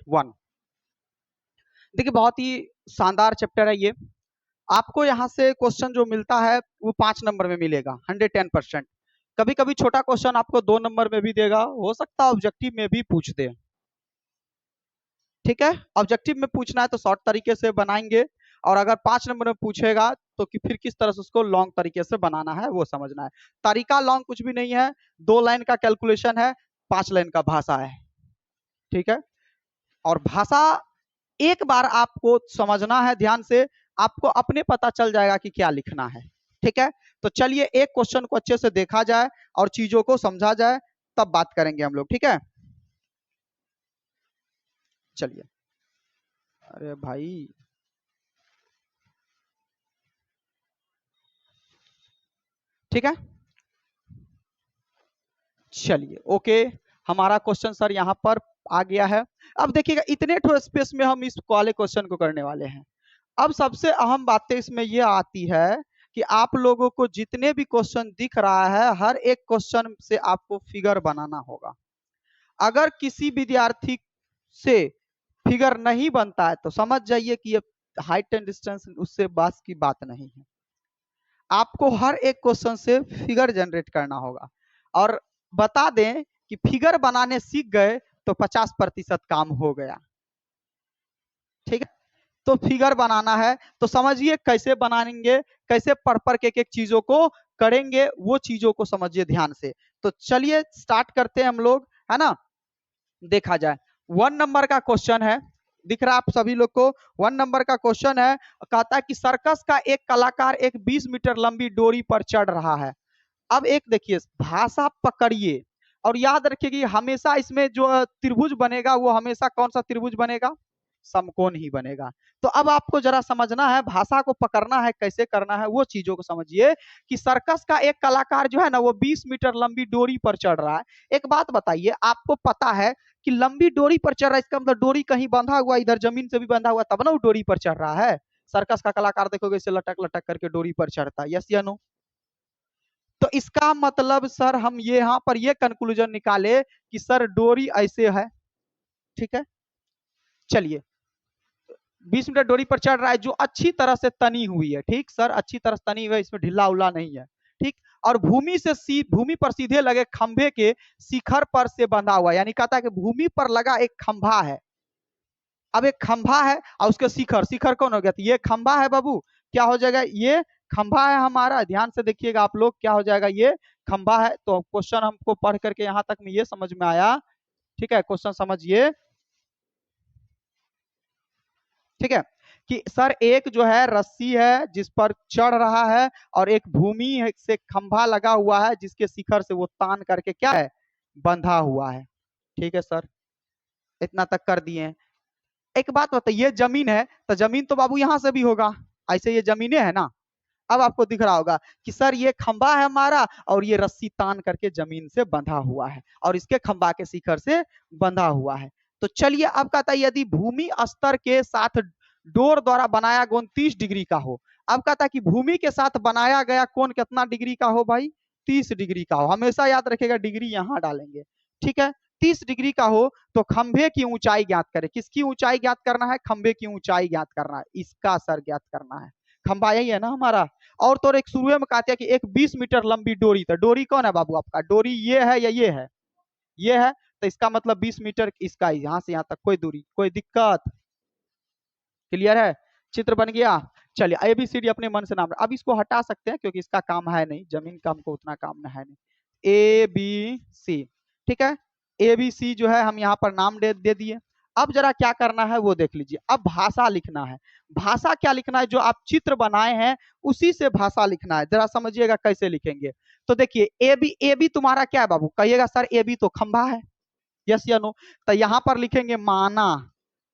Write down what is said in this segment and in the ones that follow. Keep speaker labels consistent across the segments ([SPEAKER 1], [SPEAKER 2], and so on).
[SPEAKER 1] 1। देखिए बहुत ही शानदार चैप्टर है ये। आपको यहाँ से क्वेश्चन जो मिलता है वो 5 नंबर में मिलेगा 110%। कभी कभी छोटा क्वेश्चन आपको 2 नंबर में भी देगा, हो सकता है ऑब्जेक्टिव में भी पूछ दे। ठीक है, ऑब्जेक्टिव में पूछना है तो शॉर्ट तरीके से बनाएंगे, और अगर 5 नंबर में पूछेगा तो कि फिर किस तरह से उसको लॉन्ग तरीके से बनाना है वो समझना है। तरीका लॉन्ग कुछ भी नहीं है, 2 लाइन का कैलकुलेशन है, 5 लाइन का भाषा है। ठीक है, और भाषा एक बार आपको समझना है ध्यान से, आपको अपने पता चल जाएगा कि क्या लिखना है। ठीक है, तो चलिए एक क्वेश्चन को अच्छे से देखा जाए और चीजों को समझा जाए, तब बात करेंगे हम लोग। ठीक है, चलिए। अरे भाई, ठीक है, चलिए ओके। हमारा क्वेश्चन सर यहाँ पर आ गया है। अब देखिएगा इतने ठो स्पेस में हम इस वाले क्वेश्चन को करने वाले हैं। अब सबसे अहम बातें इसमें ये आती है कि आप लोगों को जितने भी क्वेश्चन दिख रहा है हर एक क्वेश्चन से आपको फिगर बनाना होगा। अगर किसी विद्यार्थी से फिगर नहीं बनता है तो समझ जाइए कि ये हाइट एंड डिस्टेंस उससे बस की बात नहीं है। आपको हर एक क्वेश्चन से फिगर जनरेट करना होगा। और बता दें कि फिगर बनाने सीख गए तो 50% काम हो गया। ठीक है, तो फिगर बनाना है तो समझिए कैसे बनाएंगे, कैसे पढ़ पढ़ के एक चीजों को करेंगे, वो चीजों को समझिए ध्यान से। तो चलिए स्टार्ट करते हैं हम लोग, है ना। देखा जाए 1 नंबर का क्वेश्चन है, दिख रहा है आप सभी लोग को। 1 नंबर का क्वेश्चन है, कहता है कि सर्कस का एक कलाकार एक 20 मीटर लंबी डोरी पर चढ़ रहा है। अब एक देखिए भाषा पकड़िए और याद रखिए कि हमेशा इसमें जो त्रिभुज बनेगा वो हमेशा कौन सा त्रिभुज बनेगा, समकोण ही बनेगा। तो अब आपको जरा समझना है, भाषा को पकड़ना है, कैसे करना है वो चीजों को समझिए। कि सर्कस का एक कलाकार जो है ना वो 20 मीटर लंबी डोरी पर चढ़ रहा है। एक बात बताइए, आपको पता है कि लंबी डोरी पर चढ़ रहा है, इसका मतलब डोरी कहीं बंधा हुआ, इधर जमीन से भी बंधा हुआ, तब ना वो डोरी पर चढ़ रहा है। सर्कस का कलाकार देखोगे इसे लटक लटक करके डोरी पर चढ़ता है, यस या नो। तो इसका मतलब सर हम ये यहाँ पर ये कंक्लूजन निकाले कि सर डोरी ऐसे है। ठीक है, चलिए 20 मीटर डोरी पर चढ़ रहा है जो अच्छी तरह से तनी हुई है। ठीक सर, अच्छी तरह से तनी हुई है, इसमें ढिल्ला उल्ला नहीं है। ठीक, और भूमि पर सीधे लगे खंभे के शिखर पर से बंधा हुआ, यानी कहता है कि भूमि पर लगा एक खंभा है। अब एक खंभा है और उसके शिखर, शिखर कौन हो गया, तो ये खंभा है बाबू, क्या हो जाएगा, ये खंभा है हमारा। ध्यान से देखिएगा आप लोग, क्या हो जाएगा, ये खंभा है। तो क्वेश्चन हमको पढ़ करके यहाँ तक में ये समझ में आया। ठीक है, क्वेश्चन समझिए। ठीक है, कि सर एक जो है रस्सी है जिस पर चढ़ रहा है, और एक भूमि से खंभा लगा हुआ है जिसके शिखर से वो तान करके क्या है, बंधा हुआ है। ठीक है सर, इतना तक कर दिए। एक बात बताइए, जमीन है तो जमीन तो बाबू यहां से भी होगा, ऐसे ये जमीने है ना। अब आपको दिख रहा होगा कि सर ये खंबा है हमारा और ये रस्सी तान करके जमीन से बंधा हुआ है और इसके खंबा के शिखर से बंधा हुआ है। तो चलिए अब कहता है यदि भूमि स्तर के साथ डोर द्वारा बनाया कोण 30 डिग्री का हो। अब कहता है कि भूमि के साथ बनाया गया कोण कितना डिग्री का हो भाई, 30 डिग्री का हो। हमेशा याद रखेगा डिग्री यहां डालेंगे। ठीक है, 30 डिग्री का हो तो खंभे की ऊंचाई ज्ञात करें। किसकी ऊंचाई ज्ञात करना है, खंभे की ऊंचाई ज्ञात करना है, इसका सर ज्ञात करना है। खंभा यही है ना हमारा। और तो एक शुरू में कहते हैं कि एक 20 मीटर लंबी डोरी, तो डोरी कौन है बाबू आपका, डोरी ये है या ये है, ये है। तो इसका मतलब 20 मीटर इसका, यहाँ से यहाँ तक कोई दूरी, कोई दिक्कत, क्लियर है, चित्र बन गया। चलिए ABCD अपने मन से नाम, अब इसको हटा सकते हैं क्योंकि इसका काम है नहीं, जमीन का हमको उतना काम है नहीं। ABC, ठीक है, ABC जो है हम यहाँ पर नाम दे दिए। अब जरा क्या करना है वो देख लीजिए। अब भाषा लिखना है। भाषा क्या लिखना है, जो आप चित्र बनाए हैं उसी से भाषा लिखना है। जरा समझिएगा कैसे लिखेंगे। तो देखिए AB तुम्हारा क्या है बाबू, कहिएगा सर AB तो खंभा है, यस या नो। तो यहाँ पर लिखेंगे माना,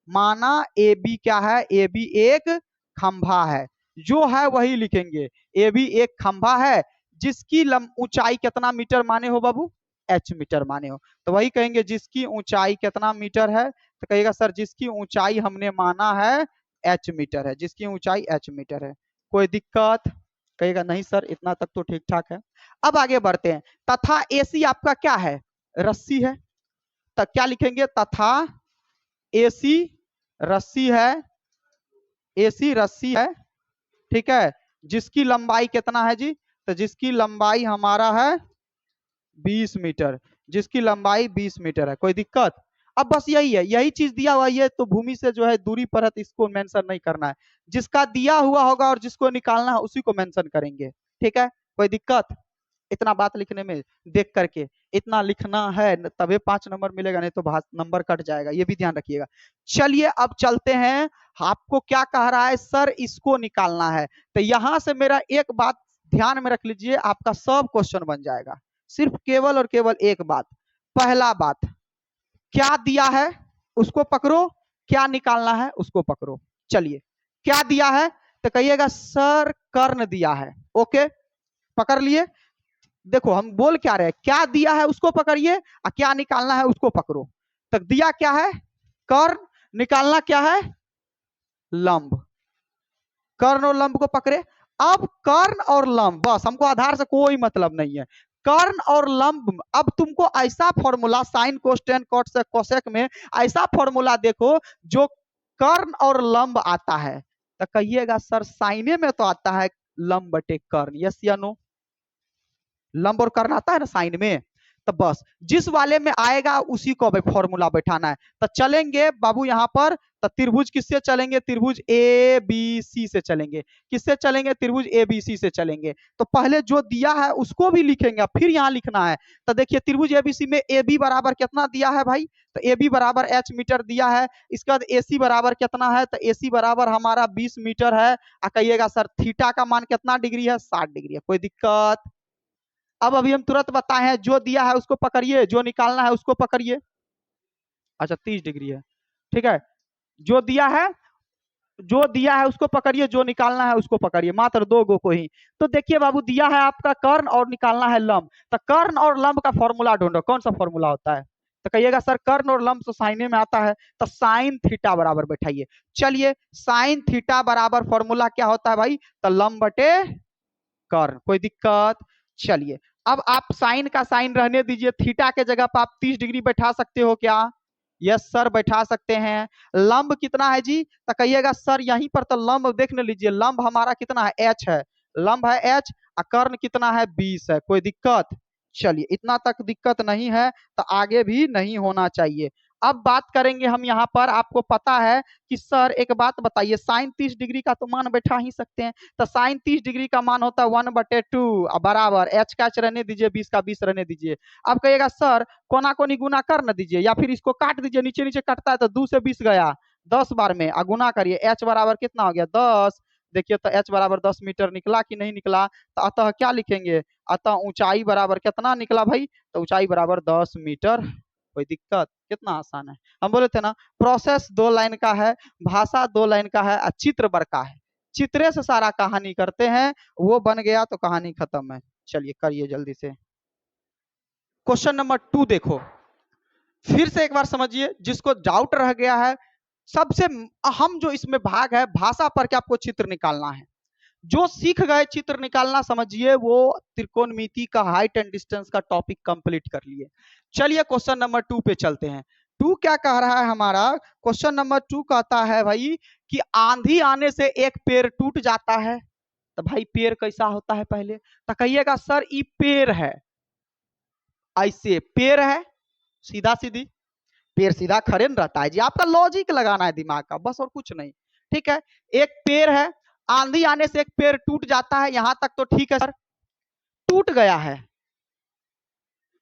[SPEAKER 1] माना AB क्या है, AB एक खंभा है, जो है वही लिखेंगे। AB एक खंभा है जिसकी ऊंचाई कितना मीटर माने हो बाबू, H मीटर माने हो। तो वही कहेंगे जिसकी ऊंचाई कितना मीटर है, तो कहिएगा सर जिसकी ऊंचाई हमने माना है H मीटर है, जिसकी ऊंचाई H मीटर है। कोई दिक्कत, कहिएगा नहीं सर इतना तक तो ठीक ठाक है। अब आगे बढ़ते हैं। तथा AC आपका क्या है, रस्सी है, तो क्या लिखेंगे, तथा एसी रस्सी है, एसी रस्सी है, ठीक है, जिसकी लंबाई कितना है जी? तो जिसकी लंबाई हमारा है 20 मीटर, जिसकी लंबाई 20 मीटर है। कोई दिक्कत? अब बस यही है, यही चीज दिया हुआ है, तो भूमि से जो है दूरी पर है, तो इसको मेंशन नहीं करना है। जिसका दिया हुआ होगा और जिसको निकालना है उसी को मेंशन करेंगे, ठीक है। कोई दिक्कत इतना बात लिखने में? देख करके इतना लिखना है तभी 5 नंबर मिलेगा, नहीं तो नंबर कट जाएगा, ये भी ध्यान रखिएगा। चलिए अब चलते हैं, आपको क्या कह रहा है सर, इसको निकालना है। तो यहां से मेरा एक बात ध्यान में रख लीजिए, आपका सब क्वेश्चन बन जाएगा। सिर्फ केवल और केवल एक बात, पहला बात, क्या दिया है उसको पकड़ो, क्या निकालना है उसको पकड़ो। चलिए क्या दिया है, तो कहिएगा सर कर्ण दिया है, ओके पकड़ लिए। देखो हम बोल क्या रहे हैं, क्या दिया है उसको पकड़िए और क्या निकालना है उसको पकड़ो। तो दिया क्या है? कर्ण, निकालना क्या है? लंब। कर्ण और लंब को पकड़े। अब कर्ण और लंब, बस हमको आधार से कोई मतलब नहीं है। कर्ण और लंब, अब तुमको ऐसा फॉर्मूला साइन कोस्टेन कॉट से कोसेक में ऐसा फॉर्मूला देखो जो कर्ण और लंब आता है, तो कहिएगा सर साइने में तो आता है लंब बटे कर्ण, यस या नो? लंब और कर्ण आता है ना साइन में, तो बस जिस वाले में आएगा उसी को फॉर्मूला बैठाना है। तो चलेंगे बाबू यहाँ पर, तो त्रिभुज किससे चलेंगे? त्रिभुज ए बी सी से चलेंगे। किससे चलेंगे? त्रिभुज ए बी सी से चलेंगे। तो पहले जो दिया है उसको भी लिखेंगे, फिर यहाँ लिखना है। तो देखिए त्रिभुज ए बी सी में ए बी बराबर कितना दिया है भाई? तो ए बी बराबर एच मीटर दिया है। इसके बाद ए सी बराबर कितना है? तो ए सी बराबर हमारा 20 मीटर है। कहिएगा सर थीटा का मान कितना डिग्री है? 60 डिग्री है। कोई दिक्कत? अब अभी हम तुरंत बताए हैं, जो दिया है उसको पकड़िए, जो निकालना है उसको पकड़िए। अच्छा 30 डिग्री है, ठीक है। जो दिया है, जो दिया है उसको पकड़िए, जो निकालना है उसको पकड़िए, मात्र दो गो को ही। तो देखिए बाबू दिया है आपका कर्ण और निकालना है लंब। तो कर्ण और लंब का फॉर्मूला ढूंढो, कौन सा फॉर्मूला होता है? तो कहिएगा सर कर्ण और लंब तो साइने में आता है, तो साइन थीटा बराबर बैठाइए। चलिए साइन थीटा बराबर फॉर्मूला क्या होता है भाई? तो लंब बटे कर्ण। कोई दिक्कत? चलिए अब आप साइन का साइन रहने दीजिए, थीटा के जगह पर आप 30 डिग्री बैठा सकते हो क्या? यस सर बैठा सकते हैं। लंब कितना है जी? तो कहिएगा सर यहीं पर तो लंब देख लीजिए, लंब हमारा कितना है? एच है, लंब है एच, और कर्ण कितना है? 20 है। कोई दिक्कत? चलिए इतना तक दिक्कत नहीं है, तो आगे भी नहीं होना चाहिए। अब बात करेंगे हम यहाँ पर, आपको पता है कि सर एक बात बताइए, साइन 30 डिग्री का तो मान बैठा ही सकते हैं। तो साइन 30 डिग्री का मान होता है 1/2 बराबर एच का एच रहने दीजिए, 20 का 20 रहने दीजिए। अब कहिएगा सर कोना कोनी गुना कर न दीजिए, या फिर इसको काट दीजिए, नीचे नीचे कटता है तो 2 से 20 गया 10 बार में, गुना करिए, एच बराबर कितना हो गया? 10। देखिए तो एच बराबर 10 मीटर निकला कि नहीं निकला? तो अतः क्या लिखेंगे? अतः ऊंचाई बराबर कितना निकला भाई? तो ऊंचाई बराबर 10 मीटर। कोई दिक्कत? कितना आसान है। हम बोले थे ना प्रोसेस 2 लाइन का है, भाषा 2 लाइन का है, चित्र बर का है। चित्रे से सारा कहानी करते हैं, वो बन गया तो कहानी खत्म है। चलिए करिए जल्दी से। क्वेश्चन नंबर 2 देखो, फिर से एक बार समझिए, जिसको डाउट रह गया है, सबसे अहम जो इसमें भाग है भाषा पर के आपको चित्र निकालना है। जो सीख गए चित्र निकालना, समझिए वो त्रिकोणमिति का हाइट एंड डिस्टेंस का टॉपिक कंप्लीट कर लिए। चलिए क्वेश्चन नंबर 2 पे चलते हैं। 2 क्या कह रहा है हमारा? क्वेश्चन नंबर 2 कहता है भाई कि आंधी आने से एक पेड़ टूट जाता है। तो भाई पेड़ कैसा होता है पहले? तो कहिएगा सर ये पेड़ है, ऐसे पेड़ है, सीधा सीधी पेड़ सीधा खड़े न रहता है जी, आपका लॉजिक लगाना है दिमाग का, बस और कुछ नहीं। ठीक है, एक पेड़ है, आंधी आने से एक पेड़ टूट जाता है, यहां तक तो ठीक है सर, टूट गया है।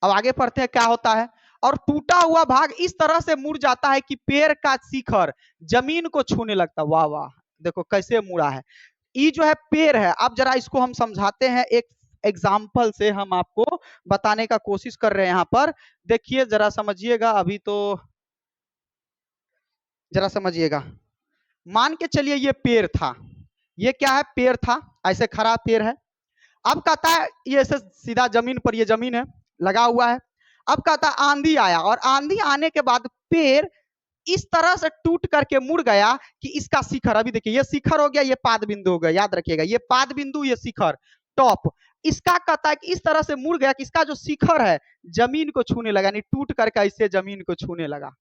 [SPEAKER 1] अब आगे पढ़ते हैं क्या होता है। और टूटा हुआ भाग इस तरह से मुड़ जाता है कि पेड़ का शिखर जमीन को छूने लगता है। वाह वाह, देखो कैसे मुड़ा है। ये जो है पेड़ है, अब जरा इसको हम समझाते हैं, एक एग्जाम्पल से हम आपको बताने का कोशिश कर रहे हैं। यहाँ पर देखिए जरा समझिएगा, अभी तो जरा समझिएगा। मान के चलिए ये पेड़ था, ये क्या है? पेड़ था, ऐसे खड़ा पेड़ है। अब कहता है ये ऐसे सीधा जमीन पर, ये जमीन है लगा हुआ है। अब कहता है आंधी आया, और आंधी आने के बाद पेड़ इस तरह से टूट करके मुड़ गया कि इसका शिखर, अभी देखिए ये शिखर हो गया, ये पाद बिंदु हो गया, याद रखिएगा ये पाद बिंदु, ये शिखर टॉप। इसका कहता है कि इस तरह से मुड़ गया कि इसका जो शिखर है जमीन को छूने लगा, यानी टूट करके इससे जमीन को छूने लगा।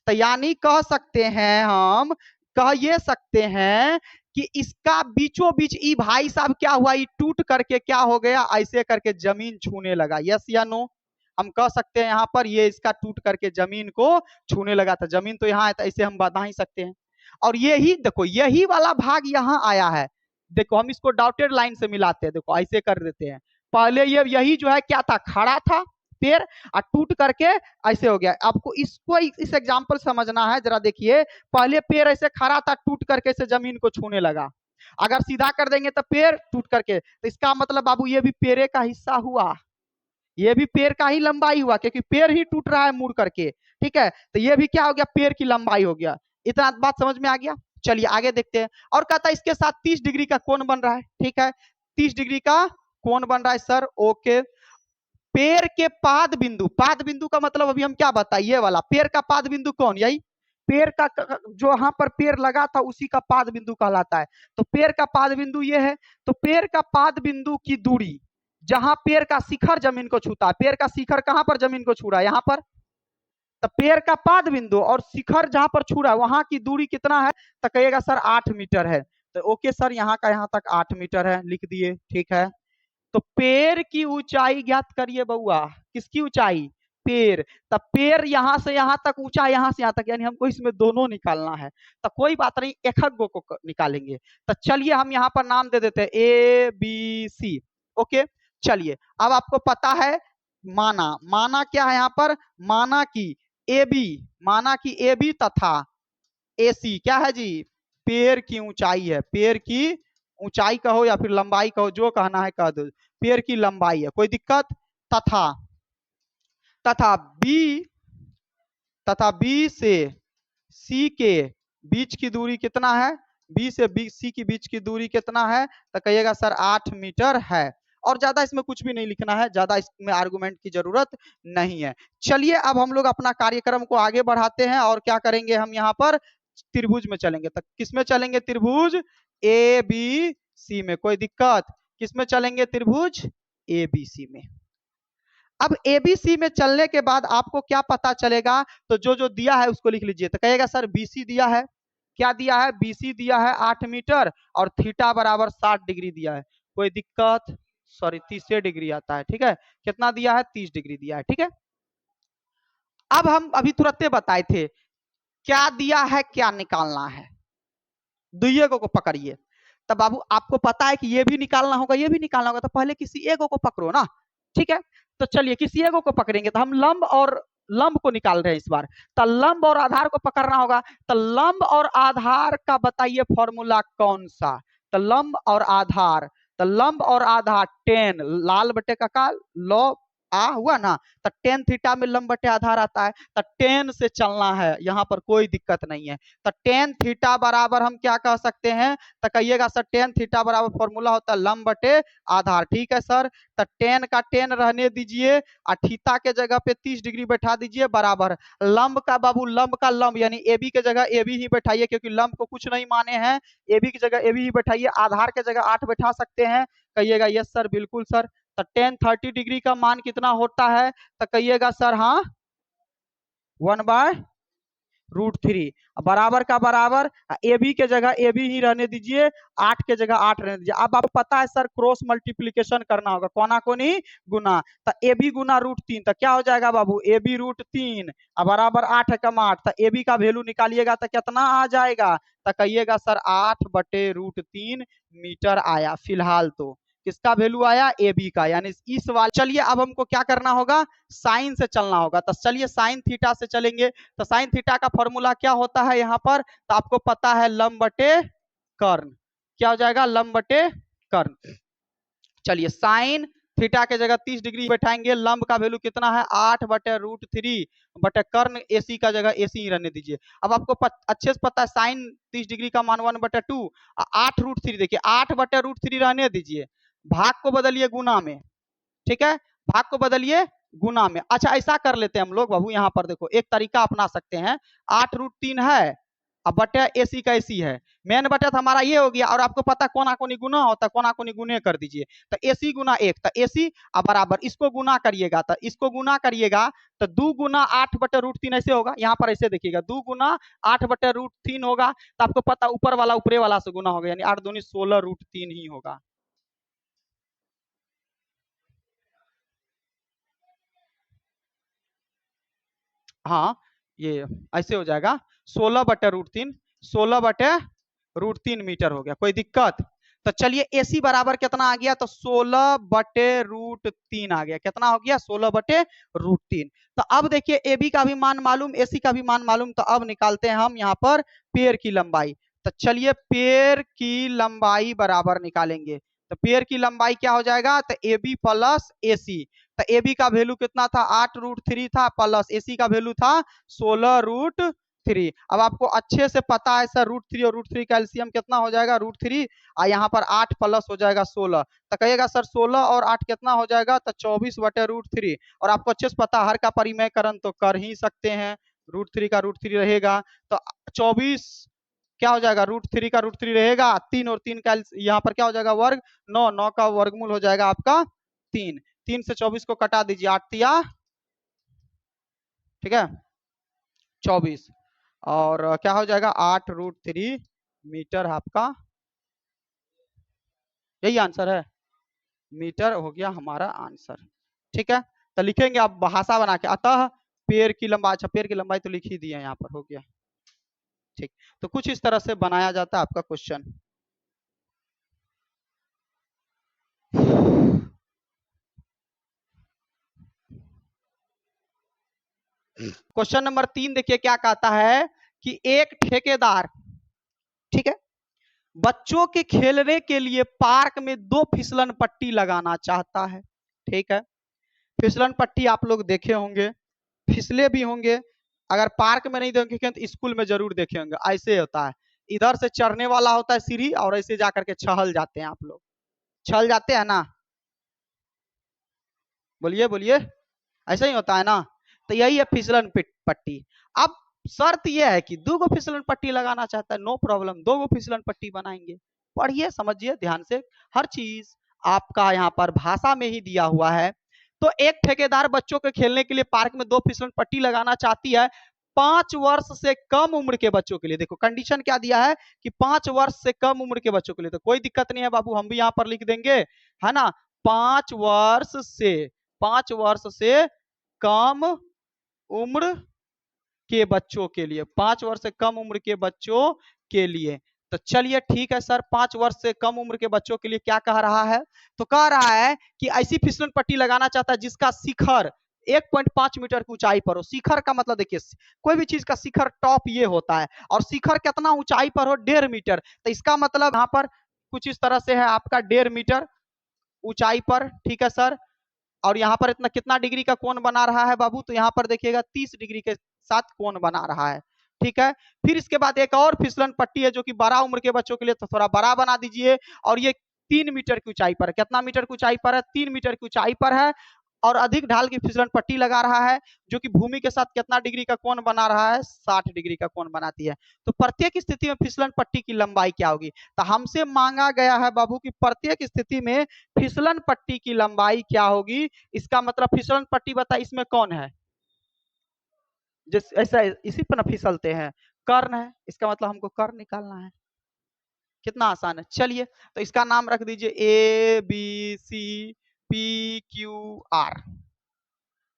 [SPEAKER 1] तो यानी कह सकते हैं हम, कह ये सकते हैं कि इसका बीचों बीच ई भाई साहब क्या हुआ, ई टूट करके क्या हो गया, ऐसे करके जमीन छूने लगा। यस या नो? हम कह सकते हैं यहाँ पर ये इसका टूट करके जमीन को छूने लगा था। जमीन तो यहाँ है, तो ऐसे हम बता ही सकते हैं। और यही देखो, यही वाला भाग यहाँ आया है। देखो हम इसको डॉटेड लाइन से मिलाते हैं, देखो ऐसे कर देते हैं। पहले ये यही जो है क्या था, खड़ा था पेड़, और टूट करके ऐसे हो गया। आपको इसको इस एग्जांपल समझना है, जरा देखिए। पहले पेड़ ऐसे खड़ा था, टूट करके से जमीन को छूने लगा। अगर सीधा कर देंगे तो पेड़ टूट करके, तो इसका मतलब बाबू ये भी पेड़े का हिस्सा हुआ, ये भी पेड़ का ही लंबाई हुआ, क्योंकि पेड़ ही टूट रहा है मुड़ करके। ठीक है, तो ये भी क्या हो गया, पेड़ की लंबाई हो गया। इतना बात समझ में आ गया? चलिए आगे देखते हैं। और कहता है इसके साथ 30 डिग्री का कोण बन रहा है। ठीक है, 30 डिग्री का कोण बन रहा है सर, ओके। पेड़ के पाद बिंदु, पाद बिंदु का मतलब अभी हम क्या बताए, ये वाला पेड़ का पाद बिंदु कौन, यही पेड़ का जो यहाँ पर पेड़ लगा था उसी का पाद बिंदु कहलाता है। तो पेड़ का पाद बिंदु ये है। तो पेड़ का पाद बिंदु की दूरी, जहां पेड़ का शिखर जमीन को छूता है, पेड़ का शिखर कहां पर जमीन को छू रहा है, यहाँ पर। तो पेड़ का पाद बिंदु और शिखर जहां पर छू रहा है वहां की दूरी कितना है, तो कहिएगा सर 8 मीटर है। तो ओके सर, यहाँ का यहाँ तक 8 मीटर है, लिख दिए। ठीक है, तो पेड़ की ऊंचाई ज्ञात करिए बउआ। किसकी ऊंचाई, पेड़। तब पेड़ यहां से यहां तक ऊंचा, यहां से यहां तक, यानी हमको इसमें दोनों निकालना है। तो कोई बात नहीं, एक गो को निकालेंगे। तो चलिए हम यहाँ पर नाम दे देते हैं ABC। ओके, चलिए अब आपको पता है माना, माना क्या है यहाँ पर, माना की AB, माना की AB तथा AC क्या है जी, पेड़ की ऊंचाई है। पेड़ की ऊंचाई कहो या फिर लंबाई कहो, जो कहना है कह दो, पेड़ की लंबाई है, कोई दिक्कत। तथा तथा बी, तथा बी से सी के बीच की दूरी कितना है, बी से सी की बीच की दूरी कितना है, तो कहिएगा सर 8 मीटर है। और ज्यादा इसमें कुछ भी नहीं लिखना है, ज्यादा इसमें आर्गुमेंट की जरूरत नहीं है। चलिए अब हम लोग अपना कार्यक्रम को आगे बढ़ाते हैं, और क्या करेंगे हम यहाँ पर त्रिभुज में चलेंगे। तो किसमें चलेंगे, त्रिभुज ABC में, कोई दिक्कत। किसमें चलेंगे, त्रिभुज ABC में। अब ABC में चलने के बाद आपको क्या पता चलेगा, तो जो जो दिया है उसको लिख लीजिए। तो कहेगा सर BC दिया है, क्या दिया है, BC दिया है 8 मीटर, और थीटा बराबर 60 डिग्री दिया है। कोई दिक्कत, सॉरी 30 डिग्री आता है। ठीक है, कितना दिया है, 30 डिग्री दिया है। ठीक है, अब हम अभी तुरंत बताए थे क्या दिया है, क्या निकालना है। दुइये को पकड़िए। तब बाबू आपको पता है कि ये भी निकालना होगा, ये भी निकालना होगा, तो पहले किसी एक को पकड़ो ना। ठीक है, तो चलिए किसी एक को पकड़ेंगे। तो हम लंब और लंब को निकाल रहे हैं इस बार। तो लंब और आधार को पकड़ना होगा। तो लंब और आधार का बताइए फॉर्मूला कौन सा। तो लंब और आधार, तो लंब और आधार टेन लाल बटे का काल लो आ हुआ ना, तो टेन थीटा में लंब बटे आधार आता है। तो टेन से चलना है, यहाँ पर कोई दिक्कत नहीं है। तो टेन थीटा बराबर हम क्या कह सकते हैं, तो कहिएगा सर टेन थीटा बराबर फॉर्मूला होता है लंब बटे आधार। ठीक है सर, तो टेन का टेन रहने दीजिए, और थीटा के जगह पे 30 डिग्री बैठा दीजिए, बराबर लंब का बाबू, लंब का लंब यानी AB के जगह AB ही बैठाइए, क्योंकि लंब को कुछ नहीं माने हैं। AB की जगह AB ही बैठाइए, आधार के जगह 8 बैठा सकते हैं। कहिएगा यस सर, बिल्कुल सर। तो टेन 30 डिग्री का मान कितना होता है, तो कहिएगा सर हाँ 1/√3, बराबर का बराबर, AB के जगह AB ही रहने दीजिए, 8 के जगह 8 रहने दीजिए। अब आपको पता है सर क्रॉस मल्टीप्लीकेशन करना होगा, कोना कोनी गुना। तो AB गुना √3, तो क्या हो जाएगा बाबू, AB √3 बराबर 8 कम 8। तो AB का वैल्यू निकालिएगा तो कितना आ जाएगा, तो कहिएगा सर 8/√3 मीटर आया। फिलहाल तो किसका वैल्यू आया, AB का, यानी इस वाले। चलिए अब हमको क्या करना होगा, साइन से चलना होगा। तो चलिए साइन थीटा से चलेंगे। तो साइन थीटा का फॉर्मूला क्या होता है यहाँ पर, तो आपको पता है लंब बटे कर्ण। क्या हो जाएगा, लंब बटे कर्ण। चलिए साइन थीटा के जगह 30 डिग्री बैठाएंगे, लंब का वैल्यू कितना है 8/√3 बटे कर्ण AC का जगह AC ही रहने दीजिए। अब आपको अच्छे से पता है साइन 30 डिग्री का मान 1/2, 8√3 देखिए 8/√3 रहने दीजिए, भाग को बदलिए गुना में। ठीक है, भाग को बदलिए गुना में। अच्छा ऐसा कर लेते हैं हम लोग बाबू, यहाँ पर देखो एक तरीका अपना सकते हैं। 8√3 है, अब बटे AC का AC है, मेन बटा तो हमारा ये हो गया, और आपको पता कोना कोनी गुना होता है, कोना कोनी गुने कर दीजिए, तो AC गुना 1, तो AC अब बराबर इसको गुना करिएगा, तो इसको गुना करिएगा तो 2 गुना 8/√3 ऐसे होगा, यहाँ पर ऐसे देखिएगा 2 गुना 8/√3 होगा, तो आपको पता ऊपर वाला ऊपरे वाला से गुना होगा, यानी 8 दूनी 16√3 ही होगा। हाँ, ये ऐसे हो जाएगा 16/√3, 16/√3 मीटर हो गया, कोई दिक्कत? तो चलिए AC बराबर कितना आ गया, तो 16/√3 आ गया, कितना हो गया 16/√3। तो अब देखिए AB का भी मान मालूम, AC का भी मान मालूम, तो अब निकालते हैं हम यहाँ पर पेड़ की लंबाई। तो चलिए पेड़ की लंबाई बराबर निकालेंगे, तो पेड़ की लंबाई क्या हो जाएगा, तो AB प्लस AC, तो AB का वैल्यू कितना था 8√3 था, प्लस AC का वैल्यू था 16√3। अब आपको अच्छे से पता है सर √3 और √3 का एलसीएम कितना हो जाएगा, √3, और यहाँ पर 8 प्लस हो जाएगा 16, तो कहिएगा सर 16 और 8 कितना हो जाएगा, तो 24/√3। और आपको अच्छे से पता हर का परिमेयकरण तो कर ही सकते हैं, √3 का √3 रहेगा, तो 24 क्या हो जाएगा, √3 का √3 रहेगा, 3 और 3 का यहाँ पर क्या हो जाएगा वर्ग, 9, 9 का वर्गमूल हो जाएगा आपका 3, 3 से 24 को कटा दीजिए, 8 तिया, ठीक है 24, और क्या हो जाएगा 8√3 मीटर आपका, यही आंसर है, मीटर हो गया हमारा आंसर। ठीक है, तो लिखेंगे आप भाषा बना के, अतः पेड़ की लंबाई, अच्छा पेड़ की लंबाई तो लिख ही दिए यहाँ पर, हो गया ठीक। तो कुछ इस तरह से बनाया जाता है आपका क्वेश्चन। क्वेश्चन नंबर 3 देखिए क्या कहता है कि एक ठेकेदार, ठीक है, बच्चों के खेलने के लिए पार्क में 2 फिसलन पट्टी लगाना चाहता है। ठीक है, फिसलन पट्टी आप लोग देखे होंगे, फिसले भी होंगे, अगर पार्क में नहीं देखे तो स्कूल में जरूर देखे होंगे, ऐसे होता है, इधर से चढ़ने वाला होता है सीढ़ी, और ऐसे जाकर के छहल जाते हैं आप लोग, छहल जाते हैं ना, बोलिए बोलिए, ऐसा ही होता है ना, तो यही है फिसलन पट्टी। अब शर्त यह है कि 2 फिसलन पट्टी लगाना चाहता है, नो प्रॉब्लम, 2 फिसलन पट्टी बनाएंगे। पढ़िए समझिए ध्यान से, हर चीज आपका यहाँ पर भाषा में ही दिया हुआ है। तो एक ठेकेदार बच्चों के खेलने के लिए पार्क में 2 फिसलन पट्टी लगाना चाहती है, 5 वर्ष से कम उम्र के बच्चों के लिए। देखो कंडीशन क्या दिया है कि 5 वर्ष से कम उम्र के बच्चों के लिए, तो कोई दिक्कत नहीं है बाबू, हम भी यहाँ पर लिख देंगे, है ना, 5 वर्ष से, 5 वर्ष से कम उम्र के बच्चों के लिए, 5 वर्ष से कम उम्र के बच्चों के लिए। तो चलिए ठीक है सर, 5 वर्ष से कम उम्र के बच्चों के लिए क्या कह रहा है, तो कह रहा है कि ऐसी फिसलन पट्टी लगाना चाहता है जिसका शिखर 1.5 मीटर की ऊंचाई पर हो। शिखर का मतलब देखिए, कोई भी चीज का शिखर टॉप ये होता है, और शिखर कितना ऊंचाई पर हो, 1.5 मीटर, तो इसका मतलब यहाँ पर कुछ इस तरह से है आपका 1.5 मीटर ऊंचाई पर। ठीक है सर, और यहाँ पर इतना कितना डिग्री का कोण बना रहा है बाबू, तो यहाँ पर देखिएगा 30 डिग्री के साथ कोण बना रहा है। ठीक है, फिर इसके बाद एक और फिसलन पट्टी है जो कि बड़ा उम्र के बच्चों के लिए, तो थोड़ा बड़ा बना दीजिए, और ये 3 मीटर की ऊंचाई पर, कितना मीटर की ऊंचाई पर है, 3 मीटर की ऊंचाई पर है, और अधिक ढाल की फिसलन पट्टी लगा रहा है जो कि भूमि के साथ कितना डिग्री का कोण बना रहा है, 60 डिग्री का कोण बनाती है। तो प्रत्येक स्थिति में फिसलन पट्टी की लंबाई क्या होगी, तो हमसे मांगा गया है बाबू कि प्रत्येक स्थिति में फिसलन पट्टी की लंबाई क्या होगी। इसका मतलब फिसलन पट्टी बता, इसमें कौन है, जिस ऐसा इसी पर ना फिसलते हैं, कर्ण है, इसका मतलब हमको कर्ण निकालना है। कितना आसान है, चलिए तो इसका नाम रख दीजिए ABCPQR।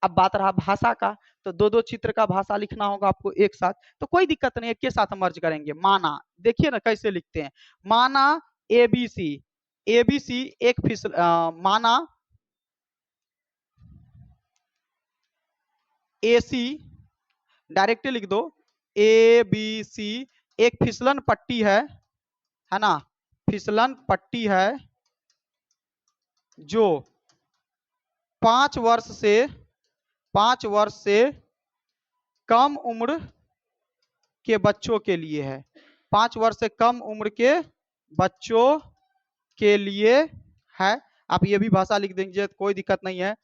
[SPEAKER 1] अब बात रहा भाषा का, तो 2-2 चित्र का भाषा लिखना होगा आपको एक साथ, तो कोई दिक्कत नहीं, एक के साथ मर्ज करेंगे। माना, देखिए ना कैसे लिखते हैं, माना ABC, ABC एक फिसल, माना AC, डायरेक्टली लिख दो, ABC एक फिसलन पट्टी है ना, फिसलन पट्टी है जो 5 वर्ष से कम उम्र के बच्चों के लिए है, 5 वर्ष से कम उम्र के बच्चों के लिए है। आप ये भी भाषा लिख देंगे, कोई दिक्कत नहीं है।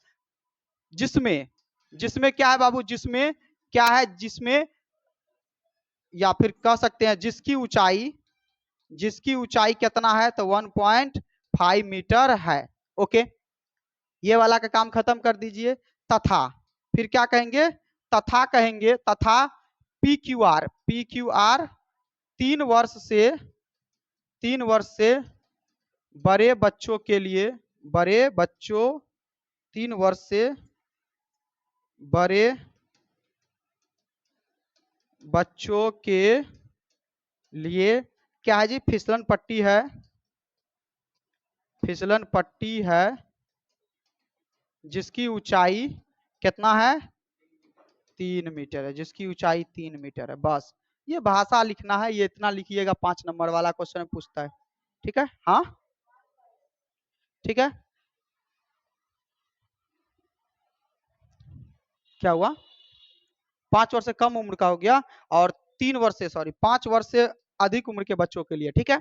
[SPEAKER 1] जिसमें, जिसमें क्या है बाबू, जिसमें क्या है, जिसमें या फिर कह सकते हैं जिसकी ऊंचाई कितना है, तो 1.5 मीटर है। ओके, ये वाला का काम खत्म कर दीजिए। तथा फिर क्या कहेंगे, तथा पी क्यू आर 3 वर्ष से बड़े बच्चों के लिए, बड़े बच्चों 3 वर्ष से बड़े बच्चों के लिए क्या है जी, फिसलन पट्टी है जिसकी ऊंचाई कितना है, 3 मीटर है, जिसकी ऊंचाई 3 मीटर है। बस ये भाषा लिखना है, ये इतना लिखिएगा, 5 नंबर वाला क्वेश्चन पूछता है। ठीक है, हाँ ठीक है। क्या हुआ, 5 वर्ष से कम उम्र का हो गया, और 3 वर्ष से, सॉरी 5 वर्ष से अधिक उम्र के बच्चों के लिए। ठीक है,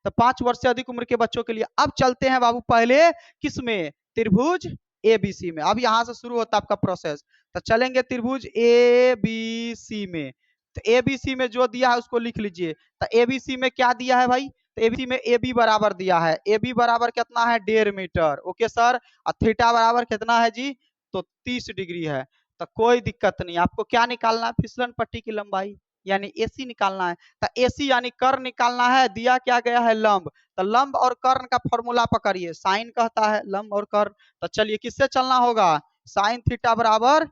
[SPEAKER 1] तो 5 वर्ष से अधिक उम्र के बच्चों के लिए। अब चलते हैं बाबू पहले किस में, त्रिभुज एबीसी में। अब यहां से शुरू होता है आपका प्रोसेस। तो चलेंगे त्रिभुज एबीसी में। तो एबीसी में जो दिया है उसको लिख लीजिए। तो एबीसी में क्या दिया है भाई, तो एबीसी में एबी बराबर दिया है, एबी बराबर कितना है, 1.5 मीटर। ओके सर, और थीटा बराबर कितना है जी, तो 30 डिग्री है। तो कोई दिक्कत नहीं, आपको क्या निकालना है, फिसलन पट्टी की लंबाई यानी एसी निकालना है। तो एसी यानी कर्ण निकालना है, दिया क्या गया है, लंब। तो लंब और कर्ण का फॉर्मूला पकड़िए, साइन कहता है लंब और कर्ण। तो चलिए किससे चलना होगा, साइन थीटा बराबर